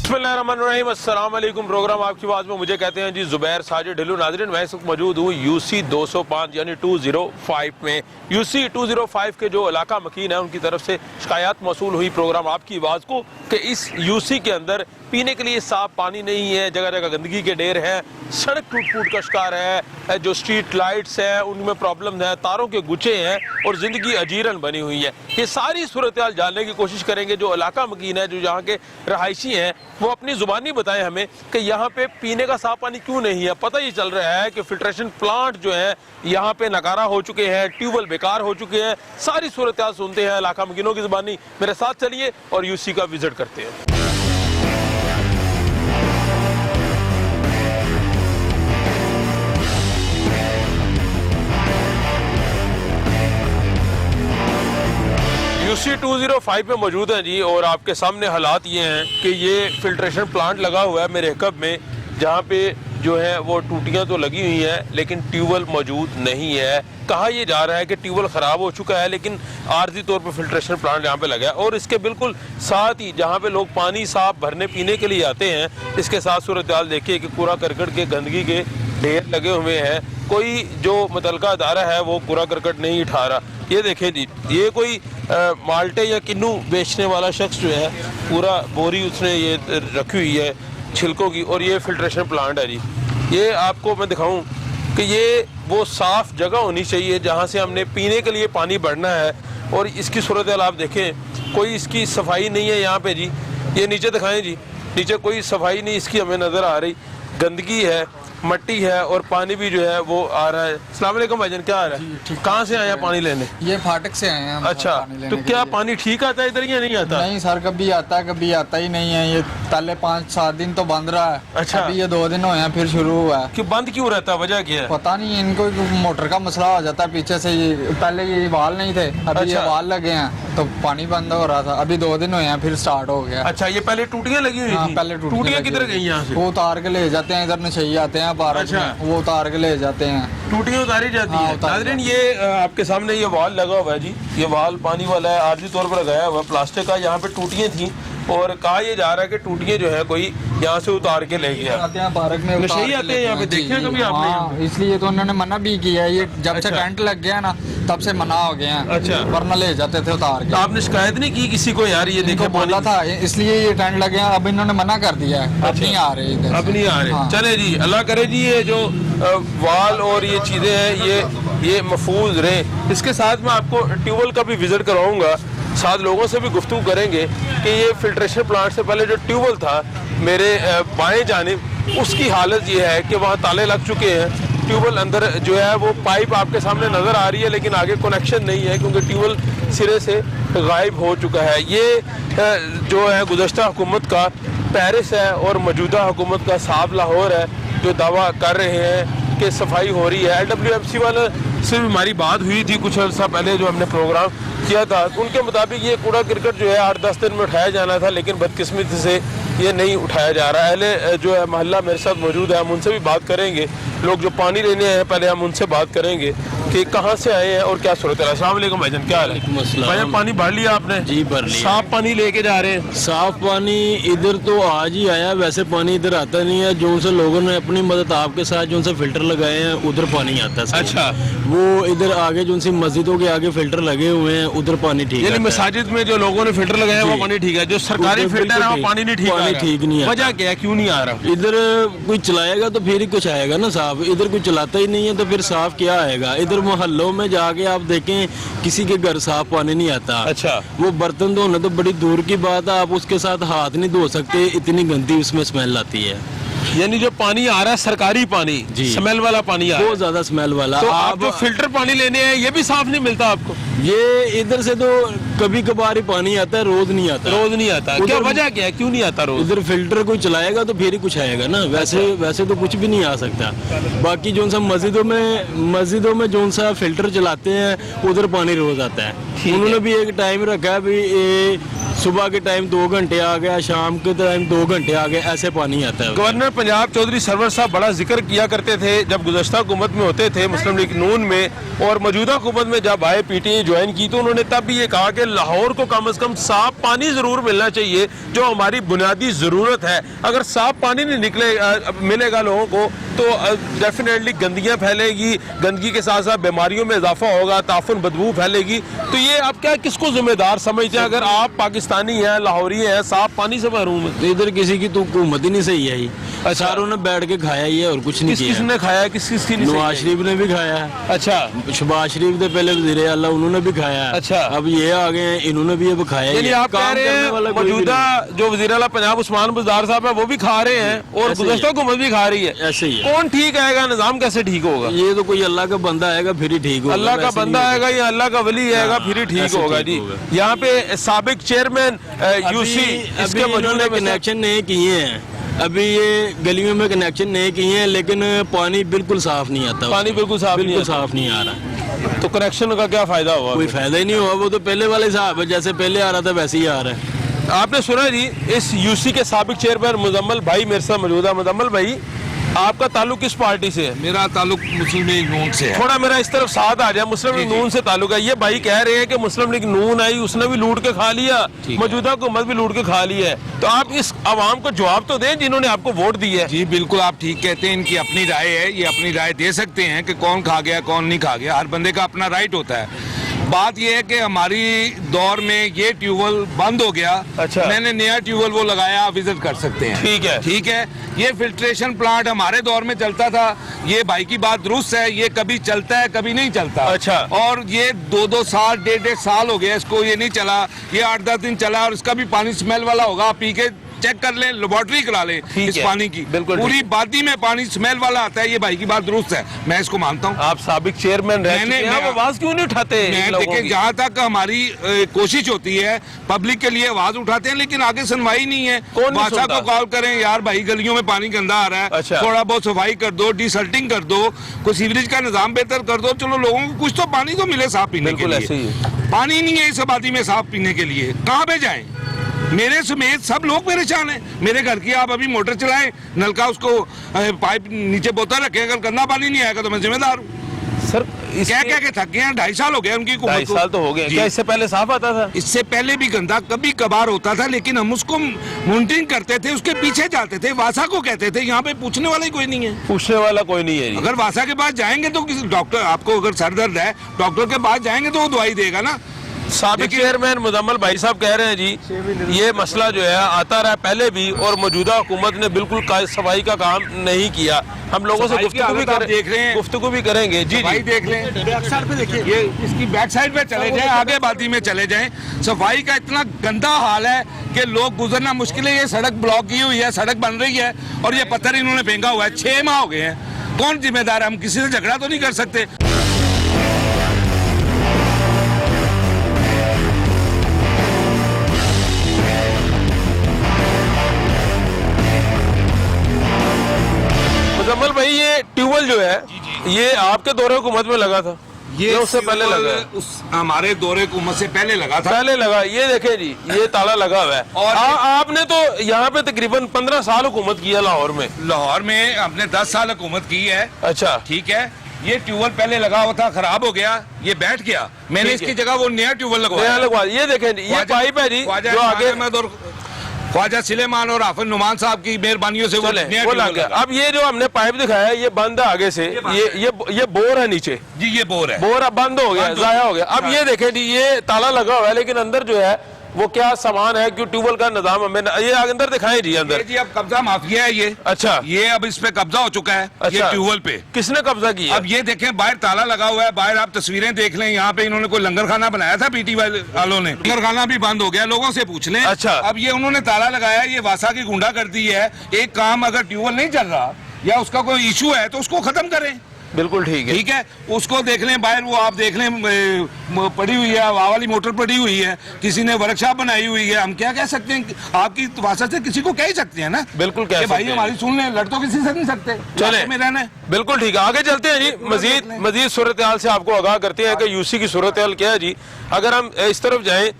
बिस्मिल्लाहिर्रहमानिर्रहीम, अस्सलाम वालेकुम। प्रोग्राम आपकी आवाज़ में मुझे कहते हैं जी ज़ुबैर साजिद ढिल्लू। नाज़रीन, मैं इस वक्त मौजूद हूँ UC 205 यानी 205 में। UC 205 के जो इलाका मकीन है उनकी तरफ से शिकायत मौसूल हुई प्रोग्राम आपकी आवाज़ को कि इस UC के अंदर पीने के लिए साफ पानी नहीं है, जगह जगह गंदगी के ढेर हैं, सड़क टूट फूट का शिकार है, जो स्ट्रीट लाइट्स हैं उनमें प्रॉब्लम है, तारों के गुच्छे हैं और ज़िंदगी अजीरन बनी हुई है। ये सारी सूरत हाल जानने की कोशिश करेंगे। जो इलाका मकीन है, जो यहाँ के रहायशी हैं, वो अपनी ज़ुबानी बताएं हमें कि यहाँ पे पीने का साफ पानी क्यों नहीं है। पता ही चल रहा है कि फिल्ट्रेशन प्लांट जो है यहाँ पे नकारा हो चुके हैं, ट्यूबवेल बेकार हो चुके हैं। सारी सूरत हाल सुनते हैं इलाका मकीनों की ज़ुबानी। मेरे साथ चलिए और UC का विजिट करते हैं। UC 205 में मौजूद हैं जी, और आपके सामने हालात ये हैं कि ये फिल्ट्रेशन प्लांट लगा हुआ है मेरे हकब में, जहाँ पे जो है वो टूटियाँ तो लगी हुई हैं लेकिन ट्यूबवेल मौजूद नहीं है। कहा यह जा रहा है कि ट्यूबवेल ख़राब हो चुका है, लेकिन आर्जी तौर पर फिल्ट्रेशन प्लांट यहाँ पे लगा है। और इसके बिल्कुल साथ ही जहाँ पे लोग पानी साफ भरने पीने के लिए आते हैं, इसके साथ सूरत हाल देखिए कि कूड़ा करकट के गंदगी के ढेर लगे हुए हैं। कोई जो मुतलका अदारा है वो कूड़ा करकट नहीं उठा रहा। ये देखें जी, ये कोई माल्टे या किन्नू बेचने वाला शख्स जो है पूरा बोरी उसने ये रखी हुई है छिलकों की, और ये फिल्ट्रेशन प्लांट है जी। ये आपको मैं दिखाऊं कि ये वो साफ़ जगह होनी चाहिए जहाँ से हमने पीने के लिए पानी भरना है, और इसकी सूरत हाल आप देखें, कोई इसकी सफाई नहीं है यहाँ पे जी। ये नीचे दिखाएं जी, नीचे कोई सफाई नहीं इसकी हमें नज़र आ रही, गंदगी है, मट्टी है और पानी भी जो है वो आ रहा है। अस्सलाम वालेकुम भाईजान, क्या आ रहा है? कहाँ से आए हैं पानी लेने? ये फाटक से आए हैं। अच्छा, तो क्या पानी ठीक आता है इधर या नहीं आता? नहीं सर, कभी आता है कभी आता ही नहीं है। ये पहले 5-7 दिन तो बंद रहा है। अच्छा, अभी ये 2 दिन हुए हैं फिर शुरू हुआ है। कि बंद क्यों रहता है, वजह क्या है? पता नहीं, इनको मोटर का मसला हो जाता है पीछे से। ये पहले ये वाल नहीं थे, अभी ये वाल लगे हैं तो पानी बंद हो रहा था। अभी 2 दिन हुए हैं फिर स्टार्ट हो गया। अच्छा, ये पहले टूटियां लगी हुई थी? पहले टूटियां किधर गई यहाँ से? वो उतार के ले जाते हैं, इधर नशई आते हैं बारह में, वो उतार के ले जाते हैं। टूटियां उतारी जाती हैं। नाज़रीन, ये आपके सामने ये वाल लगा हुआ है जी, ये वाल पानी वाला है, आर्जी तौर पर लगाया हुआ प्लास्टिक का। यहाँ पे टूटियां थी और कहा यह जा रहा है कि टूटियां जो है कोई यहाँ से उतार के ले गया। आते हैं पार्क में, नशई आते हैं यहाँ पे, देखे हैं कभी आपने? इसलिए तो उन्होंने मना भी किया है। ये जब से टेंट लग गया ना तब से मना हो गया। अच्छा, वरना ले जाते थे उतार के। तो आपने शिकायत नहीं की किसी को? यार ये देखो बोला था, इसलिए ये टेंट लग गया। अब इन्होंने मना कर दिया है, अब नहीं आ रहे इधर, अब नहीं आ रहे। चले जी, अल्लाह करे जी ये जो वाल और ये चीज़ें हैं ये महफूज रहे। इसके साथ मैं आपको ट्यूबवेल का भी विजिट करवाऊंगा, साथ लोगों से भी गुफ्तगू करेंगे कि ये फिल्ट्रेशन प्लांट से पहले जो ट्यूबवेल था मेरे बाएं जानिब, उसकी हालत ये है कि वहाँ ताले लग चुके हैं। ट्यूबवेल अंदर जो है वो पाइप आपके सामने नज़र आ रही है, लेकिन आगे कनेक्शन नहीं है क्योंकि ट्यूबवेल सिरे से गायब हो चुका है। ये जो है गुज़श्ता हुकूमत का पेरिस है और मौजूदा हुकूमत का साफ लाहौर है, जो दावा कर रहे हैं कि सफाई हो रही है। LWMC वाले से भी हमारी बात हुई थी कुछ अर्सा पहले, जो हमने प्रोग्राम किया था। उनके मुताबिक ये कूड़ा क्रिकेट जो है 8-10 दिन में उठाया जाना था, लेकिन बदकिस्मती से ये नहीं उठाया जा रहा है। अहले जो है मोहल्ला मेरे साथ मौजूद है, हम उनसे भी बात करेंगे। लोग जो पानी लेने आए हैं पहले हम उनसे बात करेंगे कि कहाँ से आए हैं और क्या सूरत है। अस्सलाम वालेकुम भाईजान, क्या हाल है? भाईजान, पानी भर लिया आपने? जी भर लिया। साफ पानी लेके जा रहे हैं? साफ पानी इधर तो आज ही आया, वैसे पानी इधर आता नहीं है। जो से लोगों ने अपनी मदद आपके साथ जो से फिल्टर लगाए हैं उधर पानी आता है। अच्छा, वो इधर आगे जो सी मस्जिदों के आगे फिल्टर लगे हुए हैं उधर पानी ठीक है। मस्जिद में जो लोगों ने फिल्टर लगाया वो पानी ठीक है, जो सरकारी फिल्टर है वो पानी नहीं ठीक नहीं है। वजह क्या है, क्यों नहीं आ रहा? इधर कोई चलाएगा तो फिर ही कुछ आएगा ना साफ, इधर कोई चलाता ही नहीं है तो फिर साफ क्या आएगा? इधर मोहल्लों में जाके आप देखें किसी के घर साफ पानी नहीं आता। अच्छा, वो बर्तन धोना तो बड़ी दूर की बात है, आप उसके साथ हाथ नहीं धो सकते, इतनी गंदी उसमें स्मेल आती है। यानी जो पानी आ रहा है सरकारी पानी, स्मेल वाला पानी आ रहा है, बहुत ज्यादा स्मेल वाला। तो आप जो फिल्टर पानी लेने हैं ये भी साफ नहीं मिलता आपको? ये इधर से तो कभी कभार ही पानी आता है, रोज नहीं आता। रोज नहीं आता? क्या वजह क्या है, क्यों नहीं आता रोज? इधर फिल्टर कोई चलाएगा तो फिर ही कुछ आएगा ना, वैसे तो कुछ भी नहीं आ सकता। बाकी जो सा मस्जिदों में जो सा फिल्टर चलाते हैं उधर पानी रोज आता है। उन्होंने भी एक टाइम रखा है, भी सुबह के टाइम 2 घंटे आ गया, शाम के टाइम 2 घंटे आ गया, ऐसे पानी आता है। गवर्नर पंजाब चौधरी सरवर साहब बड़ा जिक्र किया करते थे जब गुज़श्ता हुकूमत में होते थे, मुस्लिम लीग नून में, और मौजूदा हुकूमत में जब आए PTI ज्वाइन की तो उन्होंने तब भी ये कहा कि लाहौर को कम से कम साफ पानी ज़रूर मिलना चाहिए, जो हमारी बुनियादी ज़रूरत है। अगर साफ पानी नहीं मिलेगा लोगों को तो डेफिनेटली गंदगियाँ फैलेगी, गंदगी के साथ साथ बीमारियों में इजाफा होगा, ताफुन बदबू फैलेगी। तो ये आप क्या किसको जिम्मेदार समझते हैं? अगर आप पाकिस्तानी हैं, लाहौरी हैं, साफ पानी से महरूम है, तो इधर किसी की तो हुकूमत ही नहीं सही है ही। सारों ने बैठ के खाया ही है और कुछ नहीं किया। किसने खाया, किसकी नहीं? नवाज शरीफ ने भी खाया है। अच्छा, शहबाज शरीफ थे पहले वज़ीर आला, उन्होंने भी खाया है। अच्छा, अब ये आ गए हैं, इन्होंने भी अब खाया ही है। आप कह रहे हैं मौजूदा जो वज़ीर आला पंजाब उस्मान बुज़दार साहब है वो भी खा रहे हैं और गुज़श्ता हुकूमत भी खा रही है। ऐसे ही है। कौन ठीक आएगा? निजाम कैसे ठीक होगा? ये तो कोई अल्लाह का बंदा आएगा फिर ही ठीक होगा। अल्लाह का बंदा आएगा या अल्लाह का वली आएगा फिर ही ठीक होगा जी। यहाँ पे साबिक चेयरमैन यूसी इसके मौजूद कनेक्शन नहीं किए हैं, अभी ये गलियों में कनेक्शन नहीं किए हैं, लेकिन पानी बिल्कुल साफ नहीं आता। पानी बिल्कुल साफ नहीं आ रहा। तो कनेक्शन का क्या फायदा हुआ? कोई फायदा ही नहीं हुआ। वो तो पहले वाले साहब है, जैसे पहले आ रहा था वैसे ही आ रहा है। आपने सुना जी इस यूसी के साबिक चेयरमैन मुजम्मल भाई मेरे साथ मौजूद है। मुजम्मल भाई, आपका ताल्लुक किस पार्टी से है? मेरा ताल्लुक मुस्लिम लीग नून से है। थोड़ा मेरा इस तरफ साथ आ जाए। मुस्लिम लीग नून से ताल्लुक है। ये भाई कह रहे हैं कि मुस्लिम लीग नून आई, उसने भी लूट के खा लिया, मौजूदा हुकूमत भी लूट के खा लिया है। तो आप इस आवाम को जवाब तो दें जिन्होंने आपको वोट दी है। जी बिल्कुल, आप ठीक कहते हैं। इनकी अपनी राय है, ये अपनी राय दे सकते हैं कि कौन खा गया कौन नहीं खा गया। हर बंदे का अपना राइट होता है। बात यह है कि हमारी दौर में ये ट्यूबवेल बंद हो गया। अच्छा। मैंने नया ट्यूबवेल वो लगाया, आप विजिट कर सकते हैं। ठीक है, ठीक है। ये फिल्ट्रेशन प्लांट हमारे दौर में चलता था। ये भाई की बात दुरुस्त है, ये कभी चलता है कभी नहीं चलता। अच्छा। और ये 2-2 साल 1.5 साल हो गया इसको, ये नहीं चला। ये 8-10 दिन चला और इसका भी पानी स्मेल वाला होगा। आप पी के चेक कर लें, लेबोरेटरी करा लें इस पानी की। बिल्कुल पूरी बादी में पानी स्मेल वाला आता है। ये भाई की बात दुरुस्त है, मैं इसको मानता हूँ। आप साबिक चेयरमैन रह चुके हैं, आप आवाज क्यों नहीं उठाते? देखिए, जहाँ तक हमारी कोशिश होती है पब्लिक के लिए आवाज उठाते हैं, लेकिन आगे सुनवाई नहीं है। बादशाह को कॉल करें, यार भाई गलियों में पानी गंदा आ रहा है। अच्छा। थोड़ा बहुत सफाई कर दो, डिसल्टिंग कर दो, कोई सीवरेज का निजाम बेहतर कर दो। चलो लोगों को कुछ तो पानी तो मिले साफ पीने के लिए। पानी नहीं है इस आबादी में साफ पीने के लिए, कहाँ पे जाएं? मेरे समेत सब लोग परेशान हैं। मेरे घर की आप अभी मोटर चलाएं, नलका उसको पाइप नीचे बोतल रखें, अगर गंदा पानी नहीं आएगा तो मैं जिम्मेदार हूँ। सर क्या क्या के थक गए हैं। 2.5 साल हो गए उनकी हुकूमत को। 2.5 साल तो हो गए। क्या इससे पहले साफ आता था? इससे पहले भी गंदा कभी कभार होता था, लेकिन हम उसको मॉनिटरिंग करते थे, उसके पीछे जाते थे, वासा को कहते थे। यहाँ पे पूछने वाला ही कोई नहीं है। पूछने वाला कोई नहीं है। अगर वासा के पास जाएंगे तो किसी डॉक्टर, आपको अगर सर दर्द है डॉक्टर के पास जाएंगे तो वो दवाई देगा ना। साबिक चेयरमैन मुजम्मल भाई साहब कह रहे हैं जी ये मसला जो है आता रहा पहले भी और मौजूदा हुकूमत ने बिल्कुल सफाई का काम नहीं किया। हम लोगों से गुफ्तगू भी देख रहे हैं, गुफ्तगू भी करेंगे। जी भाई देख लें, बैक साइड पे देखिए, ये इसकी बैक साइड पे चले जाएं, आगे बादी में चले जाएं। सफाई का इतना गंदा हाल है कि लोग गुजरना मुश्किल है। ये सड़क ब्लॉक की हुई है, सड़क बन रही है और ये पत्थर इन्होंने फेंका हुआ है। 6 माह हो गए हैं। कौन जिम्मेदार है? हम किसी से झगड़ा तो नहीं कर सकते। मुजम्मल भाई, ये ट्यूबवेल जो है ये आपके दौरे हुकूमत में लगा था? ये उससे पहले लगा है? उस हमारे दौरे हुकूमत से पहले लगा था। पहले लगा। ये देखे जी, ये ताला लगा हुआ है। और आपने तो यहाँ पे तकरीबन 15 साल हुकूमत किया लाहौर में। लाहौर में हमने 10 साल हुकूमत की है। अच्छा, ठीक है। ये ट्यूबवेल पहले लगा हुआ था, खराब हो गया, ये बैठ गया। मैंने इसकी जगह वो नया ट्यूबवेल लगवाया। ये देखें जी, ये पाइप है जी जो आगे ख्वाजा सुलेमान और आफिर नुमान साहब की मेहरबानियों से वो लग गया। अब ये जो हमने पाइप दिखाया है ये बंद है आगे से। ये बोर है नीचे जी, ये बोर है। बोर अब बंद हो गया, जाया हो गया। अब ये देखें जी, ये ताला लगा हुआ है लेकिन अंदर जो है वो क्या सामान है, क्यों ट्यूबवेल का निजाम हमें ये अंदर दिखाएं जी। अंदर जी अब कब्जा माफिया है ये। अच्छा, ये अब इस पे कब्जा हो चुका है। अच्छा, ये ट्यूबवेल पे किसने कब्जा किया? अब ये देखें, बाहर ताला लगा हुआ है। बाहर आप तस्वीरें देख लें, यहाँ पे इन्होंने कोई लंगर खाना बनाया था पीटी वालों ने। लंगर खाना भी बंद हो गया, लोगों से पूछ लें। अच्छा, अब ये उन्होंने ताला लगाया, ये वासा की गुंडागर्दी है। एक काम, अगर ट्यूबवेल नहीं चल रहा या उसका कोई इशू है तो उसको खत्म करें। बिल्कुल ठीक है, ठीक है। उसको देख लें बाहर, वो आप देख लें पड़ी हुई है, वहाँ वाली मोटर पड़ी हुई है, किसी ने वर्कशॉप बनाई हुई है। हम क्या कह सकते हैं? आपकी भाषा से किसी को कह ही सकते हैं ना। बिल्कुल कह सकते हैं। भाई हमारी सुन लें, लड़ तो किसी से नहीं सकते। चले में रहना है। बिल्कुल ठीक है, आगे चलते हैं जी। मजीद सूरत हाल से आपको आगाह करते हैं कि यूसी की सूरत हाल क्या है जी। अगर हम इस तरफ जाएं,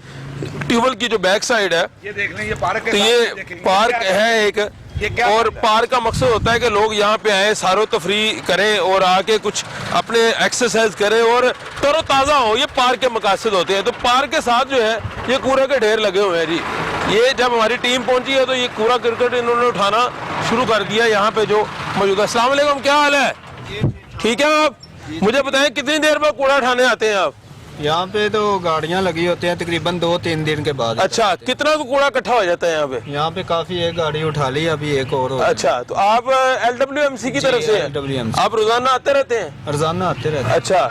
ट्यूबवेल की जो बैक साइड है, ये देख लें, ये पार्क है। तो ये पार्क है एक, ये क्या और बात है? पार्क का मकसद होता है कि लोग यहाँ पे आए, सारो तफरी करें और आके कुछ अपने एक्सरसाइज करें और तरोताज़ा हो। ये पार्क के मकासद होते हैं। तो पार्क के साथ जो है ये कूड़े के ढेर लगे हुए हैं जी। ये जब हमारी टीम पहुंची है तो ये कूड़ा करकट इन्होंने उठाना शुरू कर दिया यहाँ पे जो मौजूद है। अस्सलाम वालेकुम, क्या हाल है? ठीक है आप मुझे बताएं कितनी देर में कूड़ा उठाने आते हैं आप? यहाँ पे तो गाड़ियाँ लगी होती हैं तकरीबन 2-3 दिन के बाद। अच्छा, कितना कूड़ा इकट्ठा हो जाता है यहाँ पे? यहाँ पे काफी, एक गाड़ी उठा ली, अभी एक और हो गई। अच्छा, तो आप LWMC की तरफ से हैं? LWMC। आप रोजाना आते रहते हैं? रोजाना आते रहते अच्छा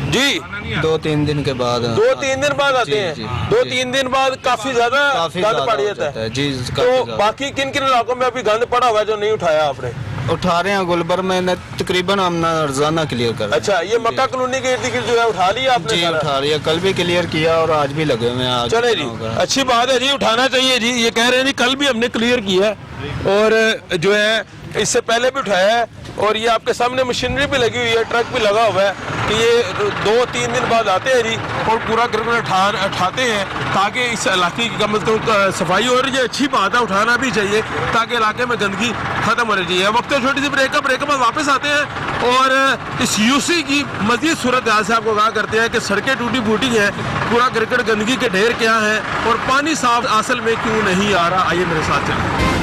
जी, हैं 2-3 दिन के बाद। 2-3 दिन बाद आते जी, हैं? जी, 2-3 दिन बाद काफी ज्यादा गंद पड़ जाता है जी। तो बाकी किन किन इलाकों में अभी गंद पड़ा हुआ है जो नहीं उठाया आपने? उठा रहे हैं गुलबर्ग में तकरीबन हम रोजाना क्लियर कर रहे हैं। अच्छा, ये मक्का कॉलोनी के इर्द गिर्द जो है उठा लिया आपने? जी सारा? उठा रही है, कल भी क्लियर किया और आज भी लगे हुए हैं। आज चले जी, अच्छी बात है जी, उठाना चाहिए जी। ये कह रहे हैं जी कल भी हमने क्लियर किया है और जो है इससे पहले भी उठाया है और ये आपके सामने मशीनरी भी लगी हुई है, ट्रक भी लगा हुआ है कि ये 2-3 दिन बाद आते हैं जी और पूरा करकट उठाते हैं ताकि इस इलाके की कम से कम सफाई हो। और ये अच्छी बात है, उठाना भी चाहिए ताकि इलाके में गंदगी खत्म होनी चाहिए। वक्त छोटी सी ब्रेक के बाद वापस आते हैं और इस यूसी की मजीद सूरत हाल से आपको कहा करते हैं कि सड़कें टूटी फूटी हैं, पूरा करकट गंदगी के ढेर क्या है और पानी साफ असल में क्यों नहीं आ रहा। आइए मेरे साथ चलें।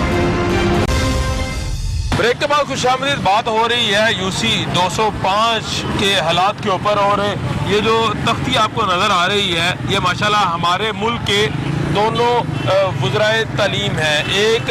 ब्रेक के बाद खुशामदीद बात हो रही है यूसी 205 के हालात के ऊपर और ये जो तख्ती आपको नज़र आ रही है ये माशाल्लाह हमारे मुल्क के दोनों वज़राए तालीम है। एक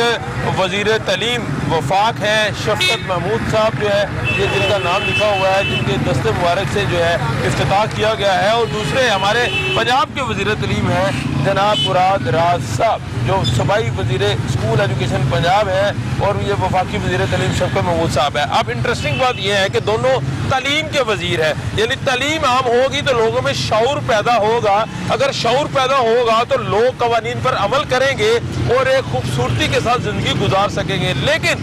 वज़ीर तालीम वफाक है शफकत महमूद साहब जो है, ये जिनका नाम लिखा हुआ है, जिनके दस्ते मुबारक से जो है इफ्तिताह किया गया है। और दूसरे हमारे पंजाब के वज़ीर तालीम है जनाब मुराद राज साहब जो सूबाई वज़ीर स्कूल एजुकेशन पंजाब है और ये वफाकी वज़ीर तालीम शफकत महमूद साहब है। अब इंटरेस्टिंग बात यह है कि दोनों तालीम के वज़ीर है, यानी तालीम आम होगी तो लोगों में शऊर पैदा होगा। अगर शऊर पैदा होगा तो लोग कवानीन पर अमल करेंगे और एक खूबसूरती के साथ ज़िंदगी गुजार सकेंगे। लेकिन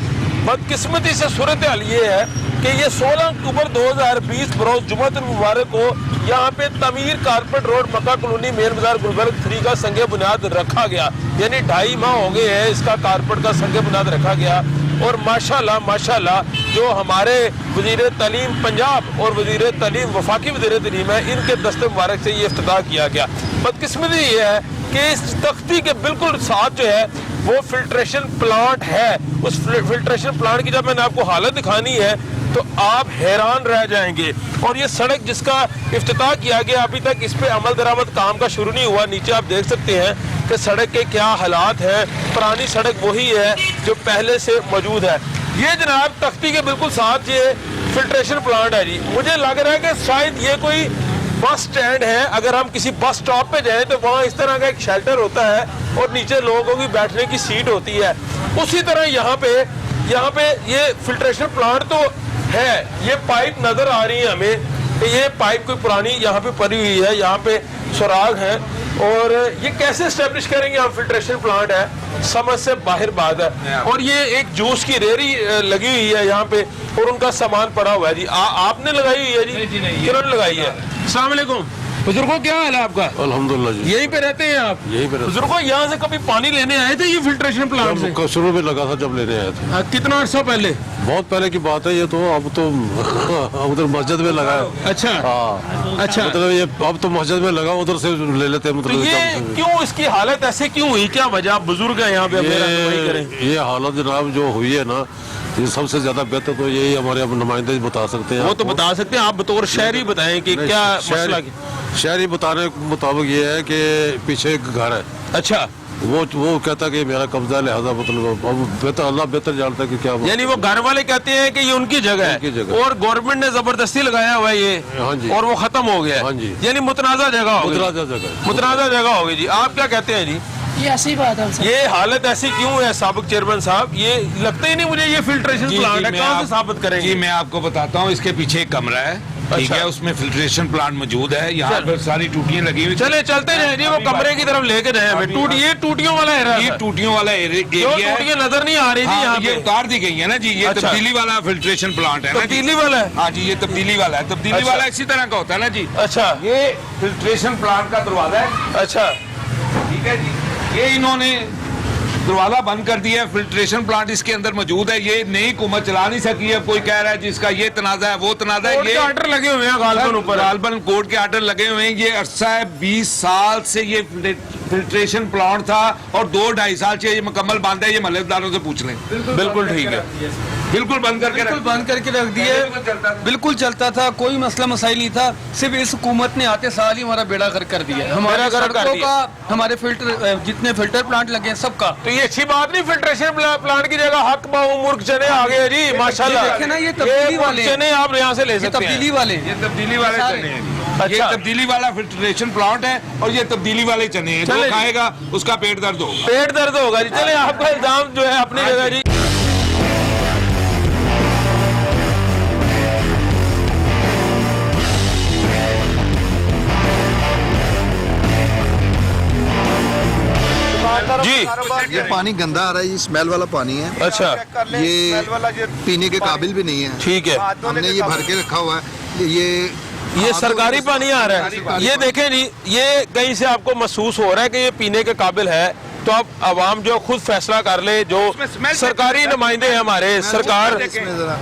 बदकिस्मती से सूरत हाल ये है कि ये 16 अक्टूबर 2020 बरोज जुम्मतुल मुबारक को यहाँ पे तमीर कारपेट रोड मक्का कॉलोनी मेन बाजार गुलबर्ग 3 का संगे बुनियाद रखा गया, यानी 2.5 माह हो गए हैं इसका कारपेट का संगे बुनियाद रखा गया। और माशाल्लाह माशाल्लाह जो हमारे वज़ीर तालीम पंजाब और वज़ीर तालीम वफाकी वज़ीर तालीम है इनके दस्ते मुबारक से ये इफ्तिताह किया गया। बदकिस्मती ये है कि इस तख्ती के बिल्कुल साथ जो है वो फिल्ट्रेशन प्लांट है। उस फिल्ट्रेशन प्लांट की जब मैंने आपको हालत दिखानी है तो आप हैरान रह जाएंगे। और ये सड़क जिसका इफ्तिताह किया गया अभी तक इस पे अमल दरामद काम का शुरू नहीं हुआ। नीचे आप देख सकते हैं कि सड़क के क्या हालात हैं। पुरानी सड़क वही है जो पहले से मौजूद है। ये जनाब तख्ती के बिल्कुल साथ ये फिल्ट्रेशन प्लांट है जी। मुझे लग रहा है कि शायद ये कोई बस स्टैंड है। अगर हम किसी बस स्टॉप पे जाएं तो वहाँ इस तरह का एक शेल्टर होता है और नीचे लोगों की बैठने की सीट होती है। उसी तरह यहाँ पे ये फिल्ट्रेशन प्लांट तो है। ये पाइप नजर आ रही है हमें, ये पाइप कोई पुरानी यहाँ पे पड़ी हुई है, यहाँ पे सुराग है। और ये कैसे स्टैब्लिश करेंगे हम? फिल्ट्रेशन प्लांट है, समझ से बाहर बात है। और ये एक जूस की रेहड़ी लगी हुई है यहाँ पे और उनका सामान पड़ा हुआ है जी। आपने लगाई हुई है जी? किन्होंने लगाई है? अस्सलाम वालेकुम बुजुर्गों, क्या हाल है आपका? अल्हम्दुलिल्लाह जी। यहीं पे रहते हैं आप? यहीं पे रहते हैं। बुजुर्गों, यहाँ से कभी पानी लेने आए थे ये फिल्ट्रेशन प्लांट से? शुरू में लगा था जब लेने आए थे। कितना अर्सा पहले? बहुत पहले की बात है ये तो। अब तो उधर मस्जिद में लगा है। अच्छा हाँ, अच्छा, मतलब ये अब तो मस्जिद में लगा, उधर से ले लेते हैं। तो मतलब ये क्यों, इसकी हालत ऐसे क्यों हुई? क्या वजह? आप बुजुर्ग हैं यहाँ पे, ये हालत जनाब जो हुई है ना, ये सबसे ज्यादा बेहतर तो यही हमारे अब नुमाइंदे बता सकते हैं। वो तो बता सकते हैं, आप बतौर शहरी बताएं कि क्या मसला। शहरी बताने के मुताबिक ये है कि पीछे एक घर है। अच्छा, वो कहता है कि मेरा कब्जा, लिहाजा मतलब अब बेहतर अल्लाह बेहतर जानता है कि क्या। यानी वो घर वाले कहते हैं कि ये उनकी जगह है और गवर्नमेंट ने जबरदस्ती लगाया हुआ है ये। हाँ जी। और वो खत्म हो गया। हाँ जी। यानी मुतनाज़ा जगह हो गई। मुतनाज़ा जगह हो गई जी। आप क्या कहते हैं जी? ये ऐसी बात है। ये हालत ऐसी क्यों है साबिक चेयरमैन साहब? ये लगता ही नहीं मुझे ये फिल्ट्रेशन प्लांट है। कहाँ से साबित करेंगे? जी मैं आपको बताता हूँ, इसके पीछे एक कमरा है, ठीक है, उसमें फिल्ट्रेशन प्लांट मौजूद है। यहाँ पर सारी टूटियां लगी हुई। चले चलते रहे जी, वो कमरे की तरफ लेके जाए हमें। ये टूटियों वाला एरिया, ये टूटियों वाला एरिया है। टूटियां नजर नहीं आ रही थी यहाँ ये पे, उतार दी गई है ना जी। ये अच्छा। तब्दीली वाला फिल्ट्रेशन प्लांट है ना जी। तब्दीली वाला है? हाँ जी, ये तब्दीली वाला है। तब्दीली अच्छा। वाला इसी तरह का होता है ना जी। अच्छा, ये फिल्ट्रेशन प्लांट का दरवाजा है। अच्छा, ठीक है जी। ये इन्होंने दरवाजा बंद कर दिया है, फिल्ट्रेशन प्लांट इसके अंदर मौजूद है। ये नई हुकूमत चला नहीं सकी है। कोई कह रहा है जिसका ये तनाजा है वो तनाजा है। ये ऑर्डर लगे हुए हैं गालबन ऊपर, गालबन कोर्ट के ऑर्डर लगे हुए हैं। ये अरसा है 20 साल से ये फिल्ट्रेशन प्लांट था और 2-2.5 साल से ये मुकम्मल बंद है। ये महल्लेदारों से पूछ लें। बिल्कुल ठीक है, बिल्कुल बंद करके रख दिए। बिल्कुल चलता था, कोई मसला मसाइल नहीं था। सिर्फ इस हुकूमत ने आते साल ही हमारा बेड़ा गर्क कर दिया। हमारे सड़कों का, हमारे फिल्टर, जितने फिल्टर प्लांट लगे हैं सबका। तो ये अच्छी बात नहीं, फिल्ट्रेशन प्लांट की जगह हक मुर्ग चने आ गए जी, माशाल्लाह। देखे ना, ये तब्दीली वाले चने आप यहाँ से ले सकते हैं। तब्दीली वाले, ये तब्दीली वाले चने हैं। ये तब्दीली वाला फिल्ट्रेशन प्लांट है और ये तब्दीली वाले चने हैं। जो खाएगा उसका पेट दर्द होगा, पेट दर्द होगा जी। चले, आपका इल्जाम जो है अपनी जगह जी। जी, ये पानी गंदा आ रहा है, ये स्मेल वाला पानी है। अच्छा, ये पीने के काबिल भी नहीं है। ठीक है, हमने ये भर के रखा हुआ है। ये सरकारी पानी आ रहा है। ये देखें जी, ये कहीं से आपको महसूस हो रहा है कि ये पीने के काबिल है, तो अब आवाम जो खुद फैसला कर ले। जो सरकारी नुमाइंदे हैं हमारे, सरकार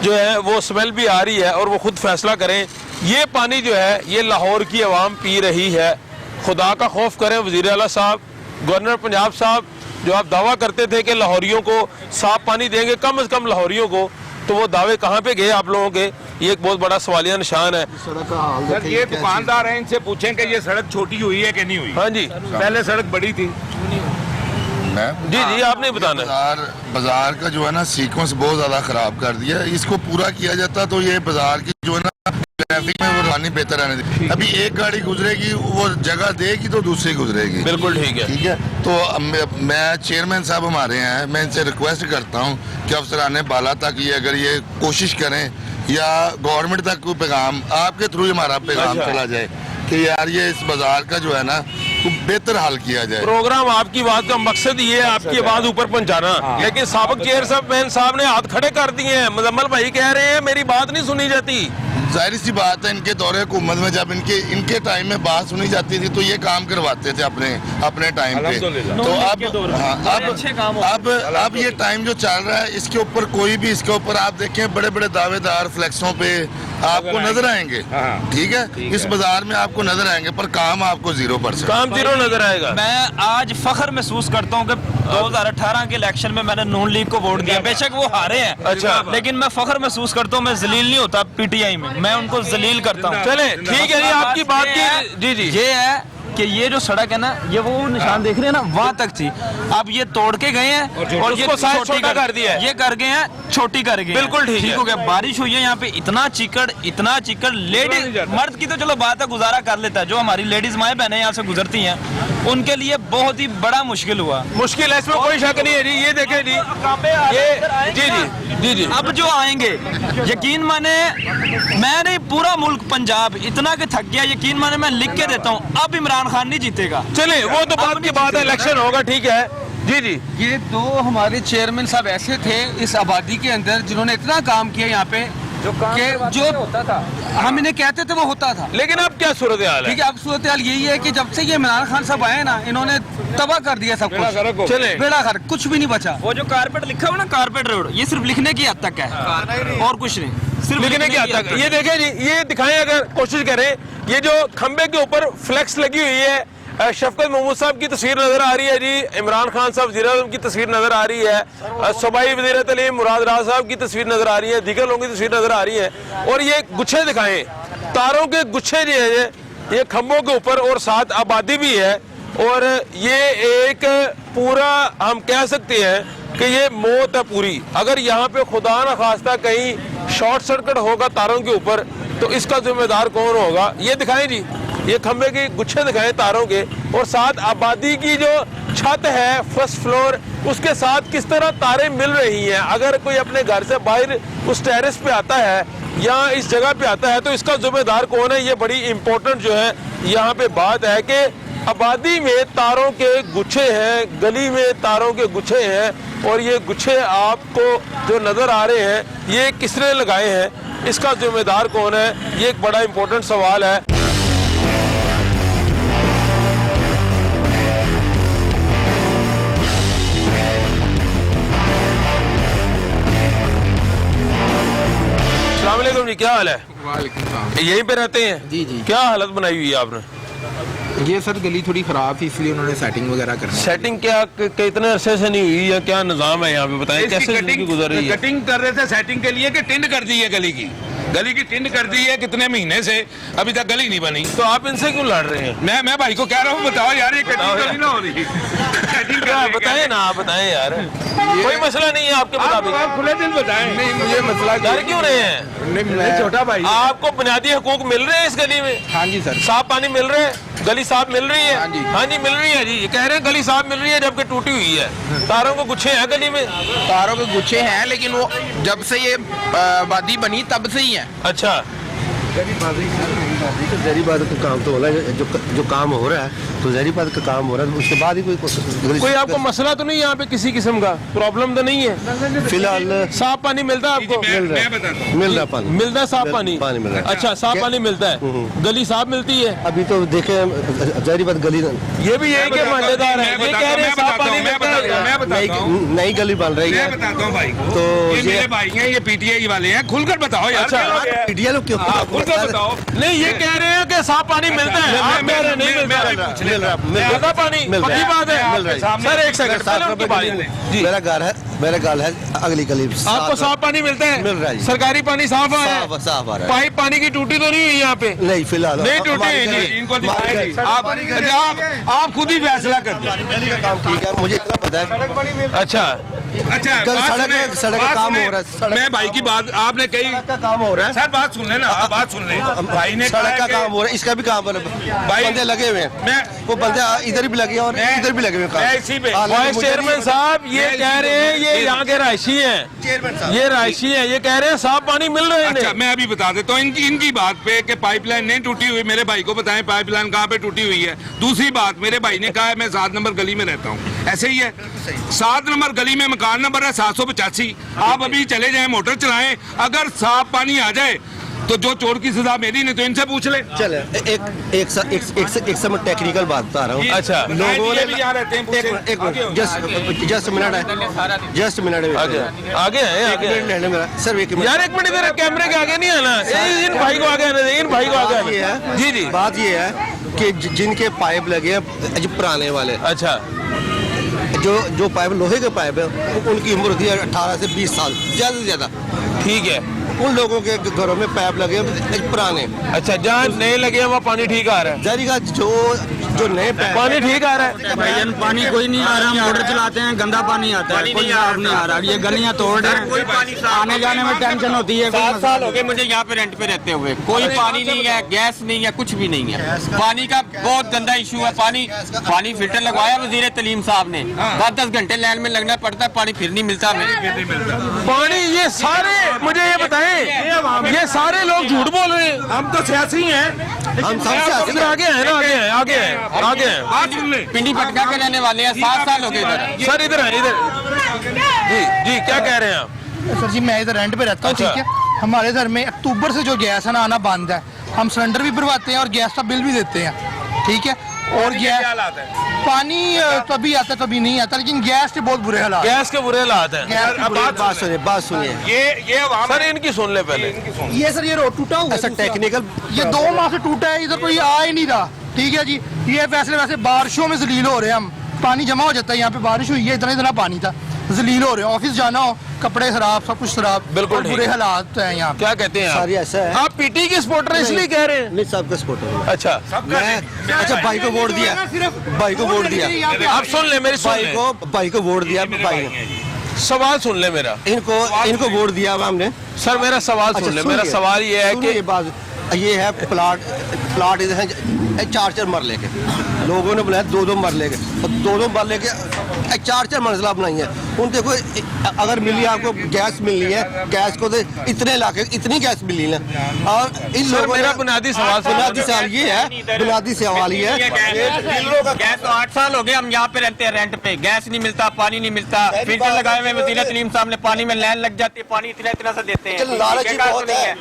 जो है वो स्मेल भी आ रही है और वो खुद फैसला करें। ये पानी जो है ये लाहौर की आवाम पी रही है। खुदा का खौफ करें वज़ीर आला साहब, गवर्नर पंजाब साहब, जो आप दावा करते थे कि लाहौरियों को साफ पानी देंगे, कम से कम लाहौरियों को, तो वो दावे कहाँ पे गए आप लोगों के? ये एक बहुत बड़ा सवालिया निशान है। सर ये दुकानदार हैं, इनसे पूछें कि ये सड़क छोटी हुई है कि नहीं हुई। हाँ जी, पहले सड़क बड़ी थी। जी जी, आपने बताना। बाजार का जो है ना सीक्वेंस बहुत ज्यादा खराब कर दिया। इसको पूरा किया जाता तो ये बाजार की जो है ना ट्रैफिक में वो रानी बेहतर रहने दी। अभी एक गाड़ी गुजरेगी, वो जगह देगी तो दूसरी गुजरेगी। बिल्कुल ठीक है, ठीक है। तो मैं चेयरमैन साहब हमारे हैं, मैं इनसे रिक्वेस्ट करता हूँ कि अफसरान बाला तक ये अगर ये कोशिश करें या गवर्नमेंट तक कोई पैगाम आपके थ्रू हमारा पैगाम चला जाए कि यार ये इस बाजार का जो है ना बेहतर हल किया जाए। प्रोग्राम आपकी बात का मकसद ये है आपकी आवाज ऊपर पहुंचाना, लेकिन साबिक चेयरमैन साहब ने हाथ खड़े कर दिए हैं। मुजम्मल भाई कह रहे हैं मेरी बात नहीं सुनी जाती। जाहिर सी बात है, इनके दौरे हुकूमत में जब इनके टाइम में बात सुनी जाती थी तो ये काम करवाते थे अपने टाइम पे। तो अब ये टाइम जो चल रहा है इसके ऊपर कोई भी, इसके ऊपर आप देखें बड़े बड़े दावेदार फ्लैक्सों पे आपको नजर आएंगे। ठीक है, इस बाजार में आपको नजर आएंगे, पर काम आपको 0%, काम 0 नजर आएगा। मैं आज फख्र महसूस करता हूँ कि 2018 के इलेक्शन में मैंने नून लीग को वोट दिया। बेशक वो हारे हैं, अच्छा, लेकिन मैं फख्र महसूस करता हूँ। मैं जलील नहीं होता पीटीआई में, मैं उनको जलील करता हूँ। चले ठीक है जी, आपकी बात की जी जी ये है कि ये जो सड़क है ना, ये वो निशान देख रहे हैं ना, वहाँ तक थी। अब ये तोड़ के गए हैं और ये छोटी कर दिया है। ये कर गए हैं, छोटी कर गए। बिल्कुल ठीक हो गया। बारिश हुई है यहाँ पे, इतना चिकड़ लेडीज, मर्द की तो चलो बात है, गुजारा कर लेता है। जो हमारी लेडीज माएँ बहनें यहाँ से गुजरती हैं, उनके लिए बहुत ही बड़ा मुश्किल हुआ। मुश्किल है, इसमें कोई शक नहीं है जी। ये देखें जी, ये जी जी जी जी, अब जो आएंगे यकीन माने, मैं नहीं पूरा मुल्क पंजाब इतना कि थक गया। यकीन माने मैं लिख के देता हूँ, अब इमरान खान नहीं जीतेगा। चले वो तो बात की बात है, इलेक्शन होगा, ठीक है जी जी। ये दो हमारे चेयरमैन साहब ऐसे थे इस आबादी के अंदर जिन्होंने इतना काम किया यहाँ पे, जो होता था हम इन्हें कहते थे वो होता था। लेकिन अब क्या सूरत हाल है? ठीक है, अब सूरत हाल यही है कि जब से ये इमरान खान साहब आए ना, इन्होंने तबाह कर दिया सब कुछ। चले बेड़ा गर्क, कुछ भी नहीं बचा। वो जो कारपेट लिखा हुआ ना, कारपेट रोड, ये सिर्फ लिखने की हद तक है और कुछ नहीं, सिर्फ लिखने की हद तक। ये देखें जी, ये दिखाएं अगर कोशिश करें। ये जो खंबे के ऊपर फ्लेक्स लगी हुई है, शफकत महमूद साहब की तस्वीर नजर आ रही है जी, इमरान खान साहब वज़ीर-ए-आज़म की तस्वीर नजर आ रही है, सूबाई वज़ीर तालीम मुराद राज साहब की तस्वीर नजर आ रही है, दीगर लोगों की तस्वीर नजर आ रही है। और ये गुच्छे दिखाएं, तारों के गुच्छे जो है ये खंभों के ऊपर, और साथ आबादी भी है। और ये एक पूरा हम कह सकते हैं कि ये मौत है पूरी। अगर यहाँ पे खुदा न खास्ता कहीं शॉर्ट सर्किट होगा तारों के ऊपर, तो इसका जिम्मेदार कौन होगा? ये दिखाएं जी, ये खंबे के गुच्छे दिखाएं तारों के, और साथ आबादी की जो छत है फर्स्ट फ्लोर, उसके साथ किस तरह तारें मिल रही हैं। अगर कोई अपने घर से बाहर उस टेरेस पे आता है या इस जगह पे आता है, तो इसका जिम्मेदार कौन है? ये बड़ी इंपॉर्टेंट जो है यहाँ पे बात है कि आबादी में तारों के गुच्छे हैं, गली में तारों के गुच्छे हैं, और ये गुच्छे आपको जो नजर आ रहे हैं, ये किसने लगाए हैं? इसका जिम्मेदार कौन है? ये एक बड़ा इंपॉर्टेंट सवाल है। वालेकुम जी, क्या हाल है? यहीं पे रहते हैं? जी जी। क्या हालत बनाई हुई है आपने? ये सर गली थोड़ी खराब थी इसलिए उन्होंने सेटिंग वगैरह करनी। सेटिंग क्या कितने अरसे से नहीं हुई या क्या निजाम है यहाँ पे, बताएं कैसे जिंदगी गुजर रही है? कटिंग कर रहे थे सेटिंग के लिए कि टिंड कर दी है गली की टिंड कर दी है कितने महीने से, अभी तक गली नहीं बनी। तो आप इनसे क्यों लड़ रहे हैं? मैं भाई को कह रहा हूँ बताओ यार, ये कटिंग गली ना हो रही। कटिंग क्या बताएं ना, आप बताएं यार, कोई मसला नहीं है आपके मुताबिक? आप खुले दिल बताएं। नहीं मुझे मसला डर क्यों रहे हैं? नहीं छोटा भाई, आपको बुनियादी हकूक मिल रहे हैं इस गली में? हाँ जी सर। साफ पानी मिल रहा है, गली साफ मिल रही है? हाँ जी। हाँ जी मिल रही है जी, ये कह रहे हैं गली साफ मिल रही है जबकि टूटी हुई है, तारों के गुच्छे हैं गली में। तारों के गुच्छे हैं लेकिन वो जब से ये वादी बनी तब से ही है। अच्छा, तो जहरी बात का काम तो हो रहा है, जो काम हो रहा है तो जहरी बात का काम हो रहा है, उसके बाद ही कोई आपको मसला तो नहीं यहाँ पे किसी किस्म का प्रॉब्लम तो नहीं है? फिलहाल साफ पानी मिलता है आपको? मिल रहा पानी, मिलता है साफ पानी? पानी मिल रहा है। अच्छा, साफ पानी मिलता है, गली साफ मिलती है? अभी तो देखे जहरी बात गली ये भी यही के मोहल्लेदार है, ये कह रहे हैं साफ पानी मिलता है, नई गली बन रही है। मैं बताता हूँ भाई को, तो ये मेरे भाई हैं, ये पीटीआई वाले हैं, खुलकर बताओ यार। अच्छा, मीडिया लोग क्यों खुलकर बताओ। नहीं ये कह रहे हैं कि साफ पानी मिलता है, आप कह रहे हैं नहीं मिलता पानी, पक्की बात है? सर एक सेकंड, पहले उनकी बात जी। मेरा घर है अगली गली। आपको साफ पानी मिलता है? मिल रहा है। सरकारी पानी साफ आ रहा है? साफ आ रहा है। पाइप पानी की टूटी तो नहीं हुई यहाँ पे? नहीं फिलहाल नहीं टूटी है जी। इनको दिखाएं, आप खुद ही फैसला कर दो। काम ठीक है, मुझे इतना पता है। अच्छा अच्छा, सड़क का काम हो रहा है। मैं भाई की बात आपने कही का काम हो रहा है सर, बात सुन लेना, बात सुन ले। भाई ने सड़क का कहा काम हो रहा है, इसका भी काम भाई बंदे लगे हुए हैं। मैं वो बंदे इधर भी लगे हैं और इधर भी लगे हुए हैं। मैं इसी पे वाइस चेयरमैन साहब ये कह रहे हैं, ये यहाँ के रहायशी हैं, ये रहायशी हैं, ये कह रहे हैं साफ पानी मिल रहे हैं। अच्छा, मैं अभी बता देता हूँ इनकी बात पे कि पाइपलाइन नहीं टूटी हुई। मेरे भाई को बताएं पाइपलाइन कहाँ पे टूटी हुई है। दूसरी बात, मेरे भाई ने कहा है मैं 7 नंबर गली में रहता हूँ, ऐसे ही है। 7 नंबर गली में मकान नंबर है 785। आप अभी चले जाएं, मोटर चलाएं, अगर साफ पानी आ जाए तो जो चोर की सजा मेरी नहीं तो इनसे पूछ ले। चले एक समय टेक्निकल बात बता रहा हूँ। अच्छा, लोगों ने भी यहाँ रहते हैं, जस्ट मिनट है, जस्ट मिनट है, आगे है सर एक यार, एक मिनट इधर कैमरे के आगे नहीं आना, इन भाई को आगे आना, इन भाई को आगे ये आना। है जी जी, बात ये है कि जिनके पाइप लगे हैं जो पुराने वाले, अच्छा जो पाइप लोहे के पाइप है उनकी उम्र होती है 18 से 20 साल ज्यादा से ज्यादा। ठीक है, उन लोगों के घरों में पाइप लगे हैं पुराने। अच्छा, जहाँ नए लगे हैं वहाँ पानी ठीक आ रहा है? जारी का जो नए पानी ठीक आ रहा है? भैया पानी कोई नहीं आ रहा, मोटर चलाते हैं गंदा पानी आता है, कोई साफ नहीं आ रहा। ये गलियां तोड़ रहे हैं, आने जाने में टेंशन होती है। 7 साल हो गए मुझे यहाँ पे रेंट पे रहते हुए, कोई पानी नहीं है, गैस नहीं है, कुछ भी नहीं है। पानी का बहुत गंदा इशू है। पानी फिल्टर लगवाया वजीर तलीम साहब ने, 10-10 घंटे लाइन में लगना पड़ता है, पानी फिर नहीं मिलता हमें। पानी ये सारे, मुझे ये बताएं, ये सारे लोग झूठ बोल रहे हैं? हम तो सियासी हैं, हम सब सियासी इधर आगे हैं ना, आगे हैं। पिंडी पटका के रहने वाले हैं, 7 साल हो गए इधर। सर इधर है, इधर जी क्या कह रहे हैं आप? सर जी मैं इधर रेंट पे रहता हूँ, ठीक है। हमारे घर में अक्टूबर से जो गैस है ना आना बंद है। हम सिलेंडर भी भरवाते हैं और गैस का बिल भी देते हैं, ठीक है। और गैस पानी कभी आता है कभी नहीं आता, लेकिन गैस के बहुत बुरे हालात, गैस के बुरे हालात हैं। बात सुनिए ये सर इनकी सुन ले पहले। ये सर ये रोड टूटा हुआ ऐसा टेक्निकल, ये 2 माह से टूटा है, इधर कोई आ ही नहीं रहा, ठीक है जी। ये वैसे बारिशों में जलील हो रहे हैं हम, पानी जमा हो जाता है। यहाँ पे बारिश हुई है, इतना पानी था, जलील हो रहे हैं। ऑफिस जाना हो, कपड़े खराब, सब कुछ खराब, बिल्कुल बुरे हालात हैं यहाँ। क्या कहते हैं सारी ऐसा है। आप पीटी के सपोर्टर इसलिए कह रहे हैं? नहीं, सबका सपोर्टर। अच्छा, अच्छा भाई को वोट दिया, भाई को वोट दिया। आप सुन ले मेरी, भाई को वोट दिया, भाई ने सवाल सुन ले मेरा। इनको वोट दिया हमने। सर मेरा सवाल सुन ले, मेरा सवाल ये है कि ये है प्लाट इधर है 4-4 मरले के, लोगों ने बनाया 2-2 मरले के, और 2-2 मरले के 4-4 मंजिला बनाई है। उन देखो अगर मिली आपको गैस मिलनी है, गैस को तो इतने लाके इतनी गैस मिली है। और इन लोगों मेरा बुनियादी सवाल ये है, बुनियादी सवाल ये है, गैस तो 8 साल हो गए हम यहाँ पे रहते हैं रेंट पे, गैस नहीं मिलता, पानी नहीं मिलता। फिल्टर लगाए हुए वजीर तलीम साहब ने, पानी में लाइन लग जाती है, पानी इतना सा देते हैं। लालच ही बहुत है,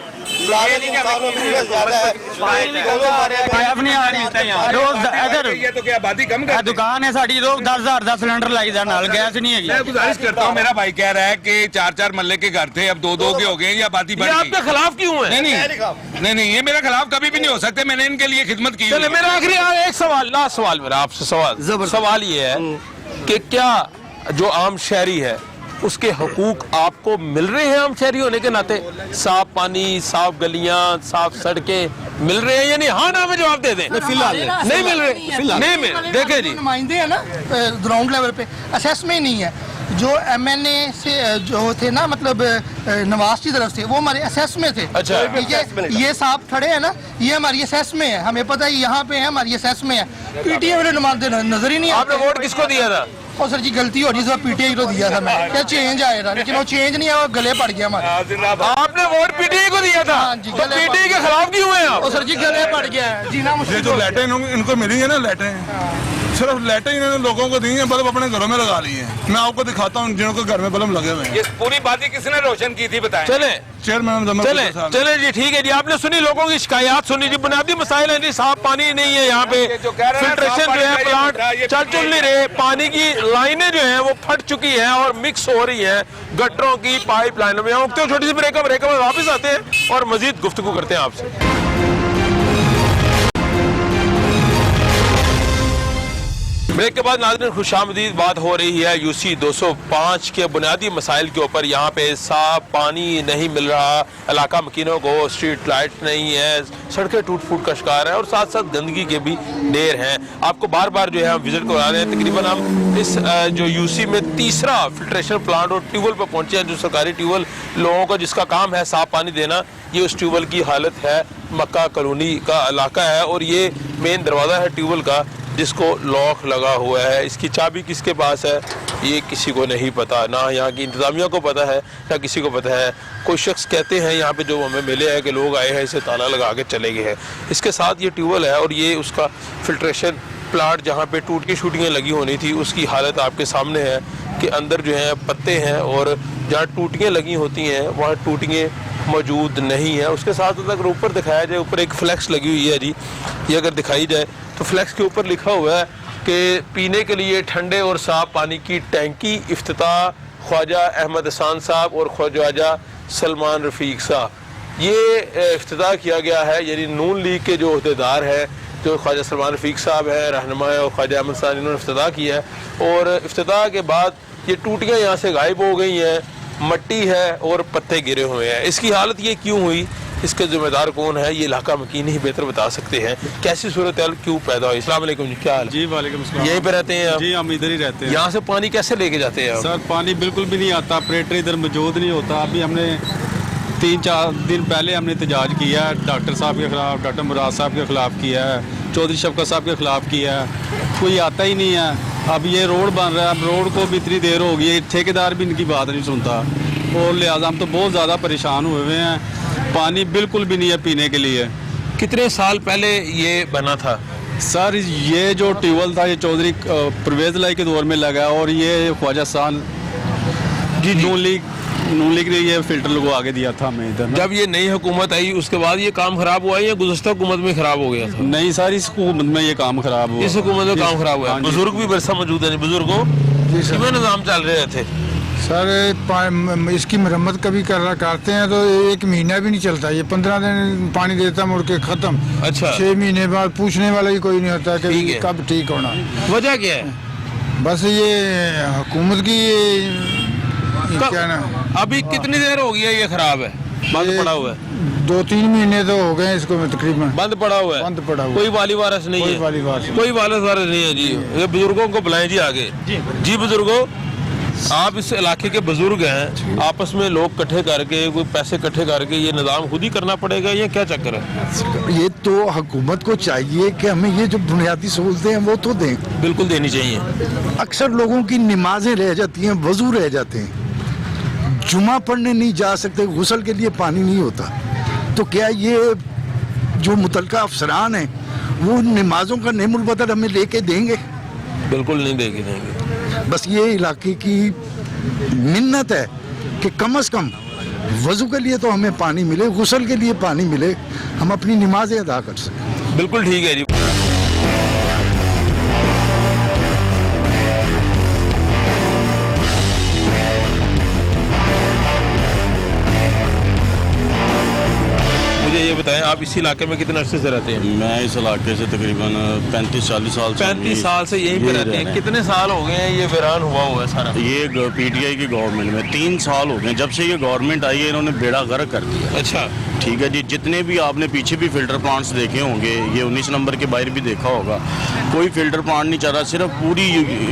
ये तो क्या आबादी कम कर दुकान है साड़ी रोज 10,000 ਦਾ ਸਿਲੰਡਰ ਲਾਈਦਾ ਨਾਲ ਗੈਸ नहीं है। मैं गुजारिश करता हूँ, मेरा भाई कह रहा है कि 4-4 मल्ले के घर थे, अब 2-2 के हो गए, ये आबादी बढ़ गई। आपके खिलाफ क्यों है? नहीं, ये मेरे खिलाफ कभी भी नहीं हो सकते, मैंने इनके लिए खिदमत की। चले मेरा आखिरी एक सवाल, लास्ट सवाल मेरा आपसे सवाल ये है कि क्या जो आम शहरी है उसके हकूक आपको मिल रहे हैं आम शहरी होने के नाते? साफ पानी, साफ गलियां, साफ सड़कें मिल रहे हैं या नहीं? हाँ ना में जवाब दे दें। फिलहाल नहीं मिल रहे, नहीं मिल। देखे जी, नुमाइंदे है ना ग्राउंड लेवल पे असेसमेंट नहीं है। जो MNA से जो थे ना, मतलब नवाज की तरफ से, वो हमारे असेस में थे। अच्छा, ये साहब खड़े हैं ना, ये हमारी असेस में है, हमें पता है यहाँ पे है, हमारी असेस में है। PTA वाले नुमाइंदे नजर ही नहीं आते। आपने वोट किसको दिया था? और सर जी गलती हो रही है, PTA को दिया था मैं, क्या चेंज आएगा, लेकिन वो चेंज नहीं आया, गले पड़ गया हमारे। आपने वोट PTA को दिया था? हाँ जी, तो PTA के खिलाफ क्यों हुए आप? और सर जी गले पड़ गया है जीना मुश्किल। ये जो लाइटें इनको मिली है ना, लाइटें सिर्फ लाइटें इन्होंने लोगों को दी हैं, बल्ब अपने घरों में लगा ली हैं। मैं आपको दिखाता हूँ जिनको घर में बल्ब लगे हुए हैं। ये पूरी बात किसने रोशन की थी बताएं? चले चेयरमैन चले जी, ठीक है जी, आपने सुनी लोगों की शिकायत सुनी जी, बुनियादी मसाइल है जी, साफ पानी नहीं है यहाँ पे, फिल्ट्रेशन जो है प्लांट चल नहीं रहे, पानी की लाइनें जो है वो फट चुकी है और मिक्स हो रही है गटरों की पाइप लाइनों में। छोटी सी ब्रेकअप वापस आते हैं और मजीद गुफ्तगू करते हैं आपसे। ब्रेक के बाद नाज़रीन खुशामदीद, बात हो रही है UC 205 के बुनियादी मसाइल के ऊपर। यहाँ पे साफ पानी नहीं मिल रहा, इलाका मकीनों को स्ट्रीट लाइट नहीं है, सड़कें टूट फूट का शिकार है और साथ साथ गंदगी के भी ढेर हैं। आपको बार बार जो है हम विजिट करवा रहे हैं। तकरीबन हम इस जो UC में तीसरा फिल्ट्रेशन प्लांट और ट्यूबवेल पर पहुँचे हैं, जो सरकारी ट्यूबवेल लोगों को जिसका काम है साफ पानी देना। ये उस ट्यूबवेल की हालत है, मक्का कॉलोनी का इलाका है और ये मेन दरवाज़ा है ट्यूबवेल का जिसको लॉक लगा हुआ है। इसकी चाबी किसके पास है ये किसी को नहीं पता, ना यहाँ की इंतज़ामिया को पता है ना किसी को पता है। कोई शख्स कहते हैं यहाँ पे जो हमें मिले हैं कि लोग आए हैं इसे ताला लगा के चले गए हैं। इसके साथ ये ट्यूबवेल है और ये उसका फिल्ट्रेशन प्लांट जहाँ पे टूटी शूटियाँ लगी होनी थी उसकी हालत आपके सामने है कि अंदर जो है पत्ते हैं और जहाँ टूटियाँ लगी होती हैं वहाँ टूटियाँ मौजूद नहीं है। उसके साथ अगर ऊपर दिखाया जाए, ऊपर एक फ्लैक्स लगी हुई है जी, ये अगर दिखाई जाए तो फ्लैक्स के ऊपर लिखा हुआ है कि पीने के लिए ठंडे और साफ पानी की टैंकी, इफ्तिताह ख्वाजा अहमद हसान साहब और ख्वाजा सलमान रफ़ीक साहब। ये इफ्तिताह किया गया है, यानी नून लीग के जो अहदेदार हैं, जो ख्वाजा सलमान रफ़ीक साहब हैं रहनुमा और ख्वाजा अहमद हसान, इन्होंने इफ्तिताह किया है। और इफ्तिताह के बाद ये टूटियाँ यहाँ से गायब हो गई हैं, मट्टी है और पत्ते गिरे हुए हैं। इसकी हालत ये क्यों हुई, इसके जिम्मेदार कौन है, ये इलाका मकीन ही बेहतर बता सकते हैं। कैसी सूरत हाल क्यों पैदा हुई? अस्सलाम वालेकुम जी, क्या हाल? जी वालेकुम सलाम। यहीं पे रहते हैं आप? जी हम इधर ही रहते हैं। यहाँ से पानी कैसे लेके जाते हैं आप? सर पानी बिल्कुल भी नहीं आता, ऑपरेटर इधर मौजूद नहीं होता। अभी हमने 3-4 दिन पहले हमने एहतजाज किया है, डॉक्टर साहब के खिलाफ, डॉक्टर मुराद साहब के खिलाफ किया है, चौधरी शफकत साहब के खिलाफ किया है, कोई आता ही नहीं है। अब ये रोड बन रहा है, अब रोड को भी इतनी देर हो गई है, ठेकेदार भी इनकी बात नहीं सुनता और लिहाजा हम तो बहुत ज़्यादा परेशान हुए हुए हैं। पानी बिल्कुल भी नहीं है पीने के लिए। कितने साल पहले ये बना था? सर ये जो ट्यूबवेल था ये चौधरी परवेज लाई के दौर में लगा और ये ख्वाजा सान जी नून लीग ने ये फिल्टर लगवा के दिया था हमें इधर। जब ये नई हुकूमत आई उसके बाद ये काम खराब हुआ या गुज़श्ता हुकूमत में खराब हो गया था? नहीं सर, इस हुकूमत में ये काम खराब हुआ। इस हुकूमत में काम खराब हुआ। बुजुर्ग भी बरसा मौजूद है, बुजुर्गों कितना निज़ाम चल रहे थे? सर इसकी मरम्मत कभी करते हैं तो 1 महीना भी नहीं चलता, ये 15 दिन पानी देता मुड़ के ख़त्म। अच्छा, 6 महीने बाद पूछने वाला ही कोई नहीं होता कि कब ठीक होना। वजह क्या है? बस ये हुकूमत की क्या ना। अभी कितनी देर हो गई है ये खराब है, बंद पड़ा हुआ है? 2-3 महीने तो हो गए इसको तकरीबन बंद पड़ा हुआ है। बंद पड़ा हुआ, कोई वाली वारस नहीं है? कोई वाली वारस नहीं है जी। ये बुजुर्गों को बुलाएं जी आगे। जी बुजुर्गों, आप इस इलाके के बुजुर्ग हैं, आपस में लोग इकट्ठे करके कोई पैसे इकट्ठे करके ये निज़ाम खुद ही करना पड़ेगा, ये क्या चक्कर है? ये तो हुकूमत को चाहिए कि हमें ये जो बुनियादी सहूलतें हैं वो तो दें। बिल्कुल देनी चाहिए। अक्सर लोगों की नमाजें रह जाती हैं, वजू रह जाते हैं, जुमा पढ़ने नहीं जा सकते, गुस्ल के लिए पानी नहीं होता। तो क्या ये जो मुतलका अफसरान हैं वो नमाजों का नेमुल बदल हमें लेके देंगे? बिल्कुल नहीं देंगे। बस ये इलाके की मिन्नत है कि कम से कम वजू के लिए तो हमें पानी मिले, गुस्ल के लिए पानी मिले, हम अपनी नमाजें अदा कर सकें। बिल्कुल ठीक है जी। ये बताएं, आप इसी इलाके में कितने अर्से से रहते हैं? मैं इस इलाके से तकरीबन 35-40 साल से 35 साल से यहीं पे रहते हैं। कितने साल हो गए हैं ये वीरान हुआ है सारा? ये पीटीआई की गवर्नमेंट में 3 साल हो गए। जब से ये गवर्नमेंट आई है इन्होंने बेड़ा गर्क कर दिया। अच्छा, ठीक है जी। जितने भी आपने पीछे भी फिल्टर प्लांट्स देखे होंगे, ये 19 नंबर के बाहर भी देखा होगा, कोई फिल्टर प्लांट नहीं चल रहा। सिर्फ पूरी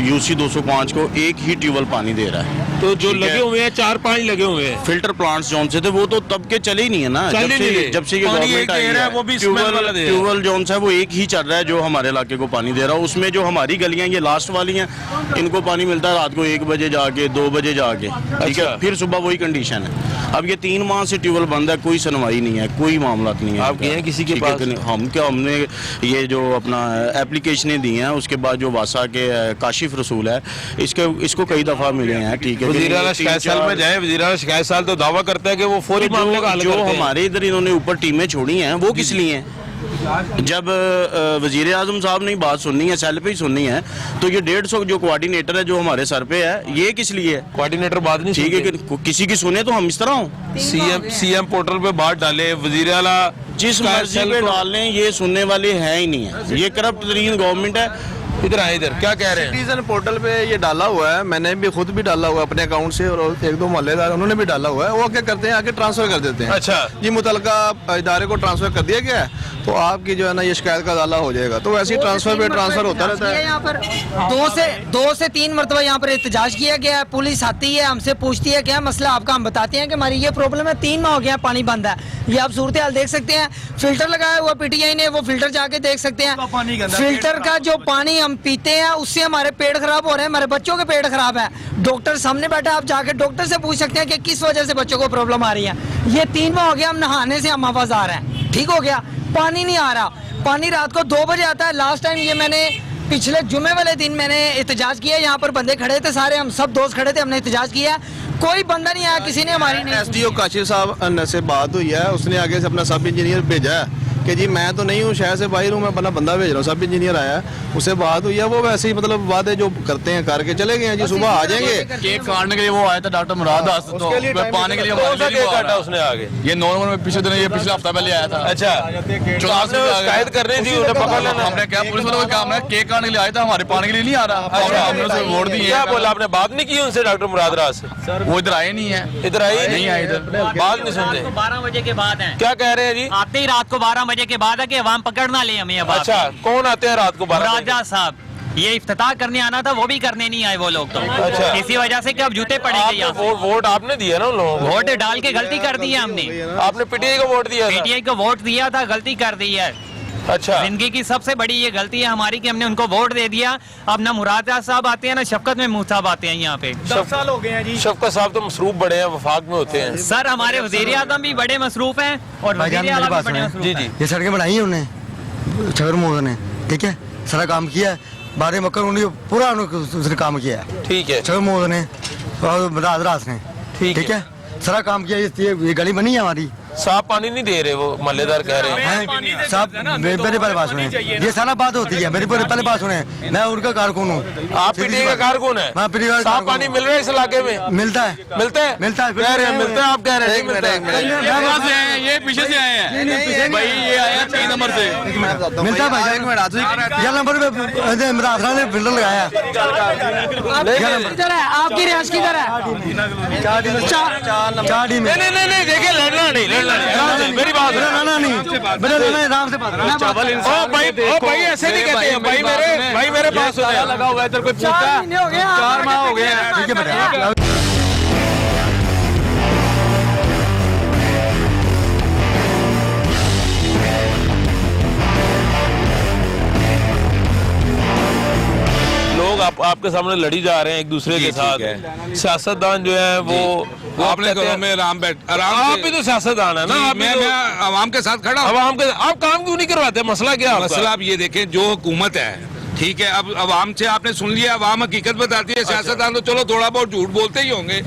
यूसी 205 को एक ही ट्यूबवेल पानी दे रहा है। तो जो लगे हुए हैं 4-5 लगे हुए हैं फिल्टर प्लांट्स जौन से थे वो तो तब के चले ही नहीं है ना। जब से ये गवर्नमेंट आई है वो भी ट्यूबवेल जौन सा है वो एक ही चल रहा है जो हमारे इलाके को पानी दे रहा है। उसमें जो हमारी गलियां ये लास्ट वाली हैं, इनको पानी मिलता है रात को 1 बजे जाके, 2 बजे जाके, ठीक है। फिर सुबह वही कंडीशन है। अब ये 3 माह से ट्यूबवेल बंद है, कोई सुनवाई नहीं है, कोई मामला नहीं है। आप गए हैं किसी के पास? हमने ये जो अपना एप्लीकेशनें दी हैं, उसके बाद जो वासा के काशिफ रसूल है, इसको कई दफ़ा मिले हैं, ठीक है। वज़ीर आला शिकायत साल में जाए, वज़ीर आला शिकायत साल तो दावा करता है कि वो फौरी मामले का हल करते हैं। जो हमारे इधर इन्होंने ऊपर टीमें छोड़ी हैं वो किस लिए हैं? जब वजीर आजम साहब ने बात सुननी है, सेल पे ही सुननी है, तो ये 150 जो कोऑर्डिनेटर है जो हमारे सर पे है, ये किस लिए है? कोऑर्डिनेटर बात नहीं, ठीक है कि किसी की सुने तो हम इस तरह हो। सीएम पोर्टल पे बात डाले, वजीर आला जिस मर्जी पे डाल लें, ये सुनने वाले हैं ही नहीं है। ये करप्ट तरीन गवर्नमेंट है। इधर आए, इधर क्या कह रहे हैं? सिटीजन पोर्टल पे ये डाला हुआ है, मैंने भी खुद भी डाला हुआ है अपने अकाउंट से, और 1-2 मोहल्लेदार उन्होंने भी डाला हुआ है। वो क्या करते हैं, आके ट्रांसफर कर देते हैं। अच्छा जी, मुतलका इदारे को ट्रांसफर कर दिया गया है तो आपकी जो है ना ये शिकायत का डाला हो जाएगा। तो वैसे ही ट्रांसफर पे ट्रांसफर होता रहता है। यहाँ पर 2 से 3 मरतबा यहाँ पर एहतजाज किया गया है। पुलिस आती है, हमसे पूछती है क्या मसला आपका, हम बताते हैं कि हमारी ये प्रॉब्लम है, 3 माह हो गया पानी बंद है। ये आप सूरत हाल देख सकते हैं। फिल्टर लगाया हुआ पीटीआई ने, वो फिल्टर जाके देख सकते हैं। फिल्टर का जो पानी हम पीते हैं उससे हमारे पेट खराब हो रहे हैं, हमारे बच्चों के पेट खराब है। डॉक्टर सामने बैठा, आप जाके डॉक्टर से पूछ सकते हैं कि किस वजह से बच्चों को प्रॉब्लम आ रही है। ये 3 माह हो गया, हम नहाने से हम आवाज आ रहे हैं, ठीक हो गया, पानी नहीं आ रहा। पानी रात को 2 बजे आता है। लास्ट टाइम ये मैंने पिछले जुमे वाले दिन मैंने एहतजाज किया, यहाँ पर बंदे खड़े थे सारे, हम सब दोस्त खड़े थे, हमने एहतजाज किया, कोई बंदा नहीं आया, किसी ने हमारी नहीं। एसडीओ काशिफ साहब से बात हुई है, उसने आगे से अपना सब इंजीनियर भेजा है कि जी मैं तो नहीं हूँ, शहर से बाहर हूँ, मैं अपना बंदा भेज रहा हूँ। सब इंजीनियर आया है, उससे बात हुई है, वो वैसे ही मतलब वादे जो करते हैं करके चले गए हैं जी। सुबह आ जाएंगे। केक काटने के लिए वो आया था डॉक्टर मुराद, तो पाने के लिए काटा उसने आगे। ये नॉर्मल में पिछले दिन, ये पिछले हफ्ता पहले आया था। अच्छा, शिकायत कर रही थी, उन्हें पकड़ लेना। हमने क्या पुलिस वालों का काम है, केक काटने के लिए आया था, हमारे पानी के लिए नहीं आ रहा। हमने उसे वोट दिए। क्या बोला आपने? बात नहीं की उनसे डॉक्टर मुराद राज से? वो इधर आए नहीं है, इधर आए नहीं आए, इधर बात नहीं सुनते। 12 बजे के बाद है। क्या कह रहे हैं जी? आते ही रात को 12 बजे के बाद है कि हम पकड़ना ले हमें। अब अच्छा, कौन आते हैं रात को 12 बजे? राजा साहब, ये इफ्तिताह करने आना था, वो भी करने नहीं आए वो लोग। तो अच्छा, इसी वजह से कि अब जूते पड़ेंगे यहाँ। वोट आपने दिया ना उन लोगों को? वोट डाल के गलती कर दी है हमने। आपने पीटीआई को वोट दिया? पीटीआई को वोट दिया था, गलती कर दी है। अच्छा, जिंदगी की सबसे बड़ी ये गलती है हमारी कि हमने उनको वोट दे दिया। अब ना मुराद साहब आते हैं, ना शफकत महमूद साहब आते हैं यहाँ पे। 10 साल हो गए हैं जी। शफकत साहब तो मसरूफ बड़े हैं, वफाक में होते हैं। सर हमारे वज़ीर आज़म भी बड़े मसरूफ हैं और वज़ीर आला भी बड़े मसरूफ हैं। जी, ये सड़कें बनाई हैं उन्हें, छगर मोहम्मद ने, ठीक है, सारा काम किया है। 12 मक्कर उन्होंने पूरा उसने काम किया है, ठीक है, छगर मोहम्मद ने और राज ने, ठीक है, सारा काम किया। ये गली बनी है हमारी। साफ पानी नहीं दे रहे वो मल्लेदार कह रहे हैं। साहब मेरे पहले बात सुने, ये सारा बात होती है, मेरी पहले बात सुने, मैं उनका कारकुन हूँ। आप पीटीआई का कारकुन है? साफ पानी मिल रहा है इस इलाके में? मिलता है, मिलता है, मिलता है, कह रहे हैं मिलता है, आप कह रहे हैं मिलता है। ये पीछे से आए हैं भाई, ये आया 3 नंबर से। मिलता है भाई, एक मिनट, यह नंबर पे राजरा ने फिल्टर लगाया। आपकी रिहायश किधर है? 4 डी में। नहीं देखिए, लड़ना नहीं, मेरी बात नहीं, आराम से बात। भाई ऐसे नहीं कहते हैं भाई मेरे पास लगा हुआ है इधर, कोई पूछता है 4 माह हो गए हैं, ठीक है बेटा। लोग आपके सामने लड़ी जा रहे हैं एक दूसरे के साथ। सियासतदान जो है वो अपने घरों में आराम आप भी तो सियासतदान है ना। मैं आवाम के साथ खड़ा हूं। आप काम क्यों नहीं करवाते? मसला क्या है? मसला आप ये देखें, जो हुकूमत है, ठीक है, अब अवाम से आपने सुन लिया, अवाम हकीकत बताती है। सियासतदान तो चलो थोड़ा बहुत झूठ बोलते ही होंगे,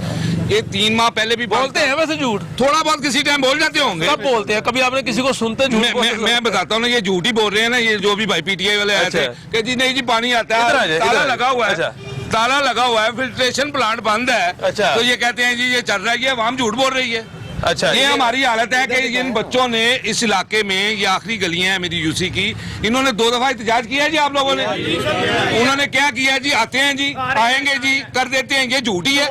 ये 3 माह पहले भी बोलते हैं वैसे झूठ, थोड़ा बहुत किसी टाइम बोल जाते होंगे। कब बोलते हैं? कभी आपने किसी को सुनते झूठ? मैं बताता हूँ ना, ये झूठ ही बोल रहे हैं ना, ये जो भी भाई पीटीआई वाले आए थे कि जी नहीं जी पानी आता है, ताला लगा हुआ है, ताला लगा हुआ है, फिल्ट्रेशन प्लांट बंद है। अच्छा। तो ये कहते हैं जी ये चल रहा है, ये आवाम झूठ बोल रही है। अच्छा, ये हमारी हालत है कि इन बच्चों ने इस इलाके में, ये आखिरी गलियां हैं मेरी यूसी की, इन्होंने 2 दफा एहतजाज किया है जी आप लोगों ने। उन्होंने क्या किया जी, आते हैं जी, आएंगे जी, कर देते हैं, ये झूठ ही है,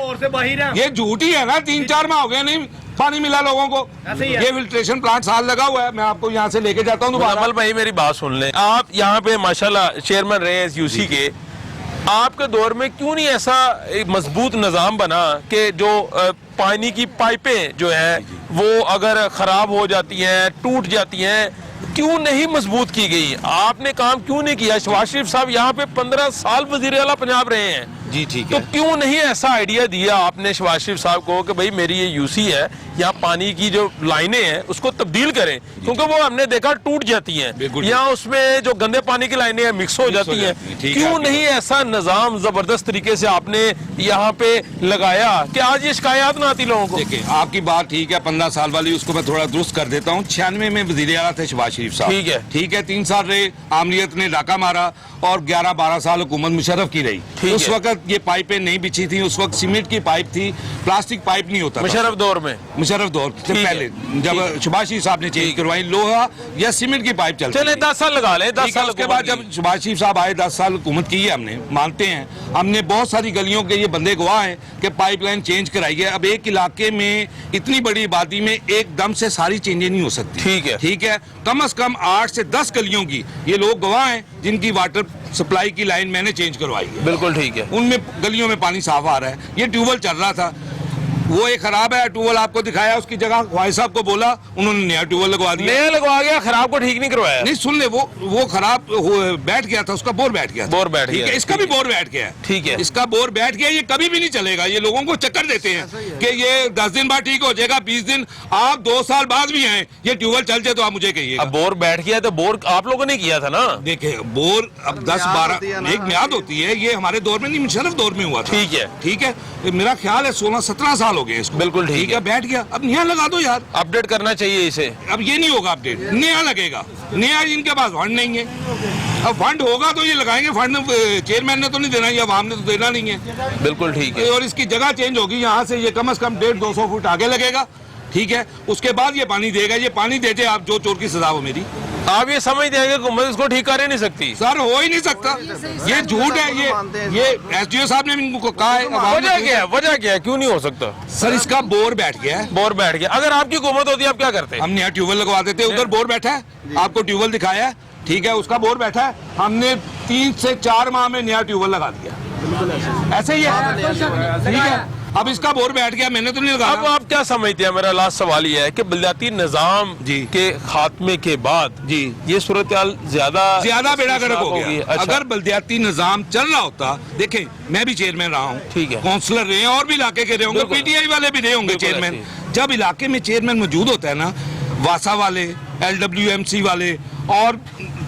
ये झूठ ही है ना। 3-4 माह हो गए नहीं पानी मिला लोगों को। ये फिल्ट्रेशन प्लांट साल लगा हुआ है, मैं आपको यहाँ से लेके जाता हूँ। अमल भाई मेरी बात सुन लें, आप यहाँ पे माशाल्लाह चेयरमैन रहे हैं यूसी के, आपके दौर में क्यों नहीं ऐसा एक मजबूत निज़ाम बना कि जो पानी की पाइपें जो है वो अगर खराब हो जाती हैं, टूट जाती हैं, क्यों नहीं मजबूत की गई? आपने काम क्यों नहीं किया? शहबाज शरीफ साहब यहाँ पे 15 साल वजीर आला पंजाब रहे हैं जी, ठीक है, तो क्यों नहीं ऐसा आइडिया दिया आपने शहबाज शरीफ साहब को कि भाई मेरी ये यूसी है, यहाँ पानी की जो लाइनें हैं उसको तब्दील करें, क्योंकि वो हमने देखा टूट जाती हैं, यहाँ उसमें जो गंदे पानी की लाइनें हैं मिक्स हो जाती हैं। क्यों नहीं ऐसा निजाम जबरदस्त तरीके से आपने यहाँ पे लगाया कि आज ये शिकायत ना आती लोगों को? देखिए आपकी बात ठीक है, 15 साल वाली, उसको मैं थोड़ा दुरुस्त कर देता हूँ। 96 में वजीर आला थे शहबाज शरीफ साहब, ठीक है, 3 साल रहे, आमलीत ने डाका मारा और 11-12 साल हुकूमत मुशर्रफ की रही। उस वक्त ये पाइपें नहीं बिछी थी, उस वक्त सीमेंट की पाइप थी, प्लास्टिक पाइप नहीं होता। मुशर्रफ दौर में, मुशर्रफ दौर से पहले जब शहबाज शरीफ साहब ने चेंज करवाई, लोहा या सीमेंट की पाइप चलती, चले 10 साल लगा ले, 10 साल उसके बाद जब शहबाज शरीफ साहब आए, 10 साल हुकूमत की है हमने, मानते हैं, हमने बहुत सारी गलियों के ये बंदे गवाह हैं कि पाइपलाइन चेंज कराई है। अब एक इलाके में इतनी बड़ी आबादी में एकदम से सारी चेंजें नहीं हो सकती, ठीक है, कम से कम 8 से 10 गलियों की ये लोग गवाह हैं जिनकी वाटर सप्लाई की लाइन मैंने चेंज करवाई है। बिल्कुल ठीक है, उनमें गलियों में पानी साफ आ रहा है। ये ट्यूबवेल चल रहा था, वो एक खराब है, ट्यूबवेल आपको दिखाया, उसकी जगह भाई साहब को बोला, उन्होंने नया ट्यूबवेल लगवा दिया। नया लगवा गया, खराब को ठीक नहीं करवाया। नहीं सुन ले, वो खराब बैठ गया था, उसका बोर बैठ गया, बोर बैठ गया, इसका भी बोर बैठ गया, ठीक है, इसका बोर बैठ गया। ये कभी भी नहीं चलेगा, ये लोगों को चक्कर देते हैं कि ये 10 दिन बाद ठीक हो जाएगा, 20 दिन, आप 2 साल बाद भी आए, ये ट्यूबवेल चल जाए तो आप मुझे कहिए। अब बोर बैठ गया तो बोर आप लोगों ने किया था ना। देखिए बोर अब 10-12 एक म्याद होती है, ये हमारे दौर में नहीं, मुशर्रफ दौर में हुआ था, ठीक है, मेरा ख्याल है 16-17 साल हो गए इसको। बिल्कुल ठीक है, बैठ गया, अब नया लगा दो यार, अपडेट करना चाहिए इसे। अब ये नहीं होगा अपडेट, नया लगेगा, नया इनके पास फंड नहीं है, अब फंड होगा तो ये लगाएंगे, फंड चेयरमैन ने तो नहीं देना, ये आवाम ने तो देना नहीं है। बिल्कुल ठीक है, और इसकी जगह चेंज होगी, यहाँ से ये कम से कम 150-200 फुट आगे लगेगा, ठीक है, उसके बाद ये पानी देगा। ये पानी देते आप जो चोर की सजा हो मेरी, आप ये समझते हैं कि हुकूमत इसको ठीक कर ही नहीं सकती? सर हो ही नहीं सकता, ये झूठ है। ये एसडीओ साहब ने इनको कहा है। वजह क्या है, क्यों नहीं हो सकता? सर इसका बोर बैठ गया है, बोर बैठ गया। अगर आपकी हुकूमत होती आप क्या करते? हम नया ट्यूबवेल लगवा देते। उधर बोर बैठा है, आपको ट्यूबवेल दिखाया है, ठीक है, उसका बोर बैठा है, हमने 3 से 4 माह में नया ट्यूबवेल लगा दिया, ऐसे ही है, ठीक है। अब इसका बोर बैठ गया, मैंने तो नहीं लगाया। अब आप क्या समझते हैं? मेरा लास्ट सवाल ये है कि बलदियाती निजाम के खात्मे के बाद जी ये सूरत ज्यादा बेड़ा गर्क हो गया। अच्छा। अगर बलदियाती निजाम चल रहा होता, देखें मैं भी चेयरमैन रहा हूँ, ठीक है, काउंसलर रहे हैं और भी इलाके के रहे होंगे, पीटीआई वाले भी रहे होंगे चेयरमैन। जब इलाके में चेयरमैन मौजूद होता है ना, वासा वाले, LWMC वाले और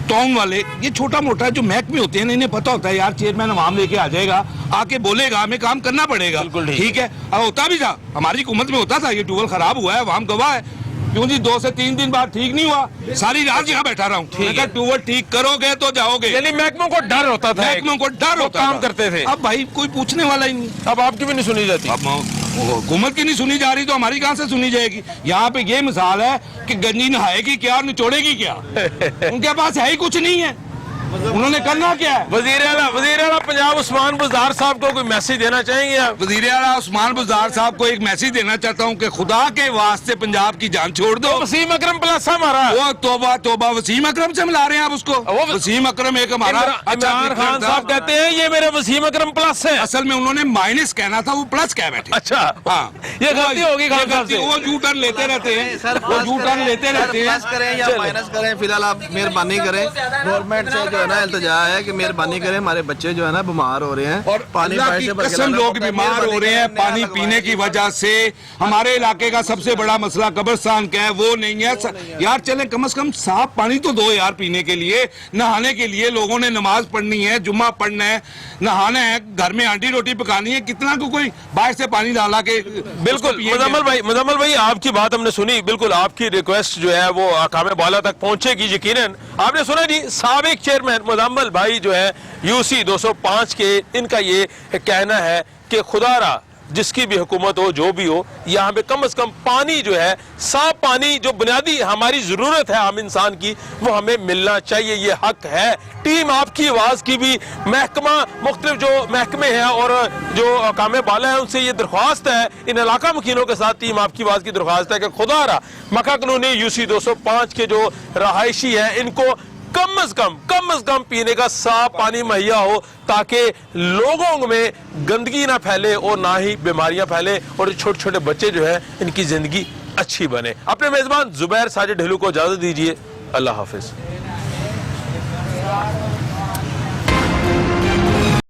टाउन वाले, ये छोटा मोटा जो महकमे होते हैं, इन्हें पता होता है यार चेयरमैन आवाम लेके आ जाएगा, आके बोलेगा, हमें काम करना पड़ेगा, ठीक है। अब होता भी था, हमारी हुकूमत में होता था, ये ट्यूबवेल खराब हुआ है, आवाम गवाह है, क्यों जी 2 से 3 दिन बाद ठीक नहीं हुआ, सारी रात यहाँ बैठा रहा हूँ, ट्यूबवेल ठीक करोगे तो जाओगे। यानी महकमों को डर होता था, महकमों को डर होता, काम करते थे। अब भाई कोई पूछने वाला ही नहीं, अब आपकी भी नहीं सुनी जाती। अब हुकूमत की नहीं सुनी जा रही तो हमारी कहाँ से सुनी जाएगी? यहाँ पे ये मिसाल है कि गंजी नहाएगी क्या और निचोड़ेगी क्या, उनके पास है ही कुछ नहीं है, उन्होंने करना क्या है? वजीर आला पंजाब उस्मान बुज़दार साहब को कोई मैसेज देना चाहेंगे आप? वजीर आला उस्मान बुज़दार साहब को एक मैसेज देना चाहता हूँ कि खुदा के वास्ते पंजाब की जान छोड़ दो। वसीम अकरम प्लस हमारा, वो तोबा वसीम अकरम से मिला रहे हैं आप उसको। वसीम अकरम एक हमारा इमरान खान साहब कहते हैं ये मेरे वसीम अकरम प्लस है, असल में उन्होंने माइनस कहना था, वो प्लस कह बैठे। अच्छा हाँ, ये गलती होगी खान साहब से। वो यू टर्न लेते रहते हैं, वो यू टर्न लेते रहते हैं। प्लस करें या माइनस करें, फिलहाल आप मेहरबानी करें, गवर्नमेंट से जो है ना इल्तिजा है कि मेहरबानी करें, हमारे बच्चे जो है ना बीमार हो रहे हैं और अल्लाह की कसम लोग बीमार हो रहे हैं पानी पीने की वजह से। हमारे इलाके का सबसे बड़ा मसला कब्रिस्तान का है, वो नहीं है यार। चले कम से कम साफ पानी तो दो यार पीने के लिए, नहाने के लिए। लोगों ने नमाज पढ़नी है, जुम्मा पढ़ना है, नहाना है, घर में आंटी रोटी पकानी है, कितना को कोई बाहर से पानी डाला के। बिल्कुल मुजम्मल भाई आपकी बात हमने सुनी, बिल्कुल आपकी रिक्वेस्ट जो है वो अकामे बाला तक पहुंचेगी यकीनन। आपने सुना जी साबिक चेयरमैन मुजम्मल भाई जो है यूसी 205 के, इनका ये कहना है कि खुदारा जिसकी भी हुकूमत हो, जो भी हो, यहाँ पे कम से कम पानी जो है, साफ पानी जो बुनियादी हमारी जरूरत है आम इंसान की, वो हमें मिलना चाहिए, ये हक है। टीम आपकी आवाज की भी महकमा मुख्तलिफ जो महकमे हैं और जो कामे बाला है उनसे ये दरख्वास्त है, इन इलाका मुखीनों के साथ टीम आपकी आवाज की दरख्वास्त है कि खुदारा मक्का कॉलोनी यूसी 205 के जो रहायशी है इनको कम से कम पीने का साफ पानी मुहैया हो, ताकि लोगों में गंदगी ना फैले और ना ही बीमारियां फैले और छोटे छोटे बच्चे जो है इनकी जिंदगी अच्छी बने। अपने मेजबान जुबैर साजिद ढिल्लू को इजाजत दीजिए। अल्लाह हाफिज।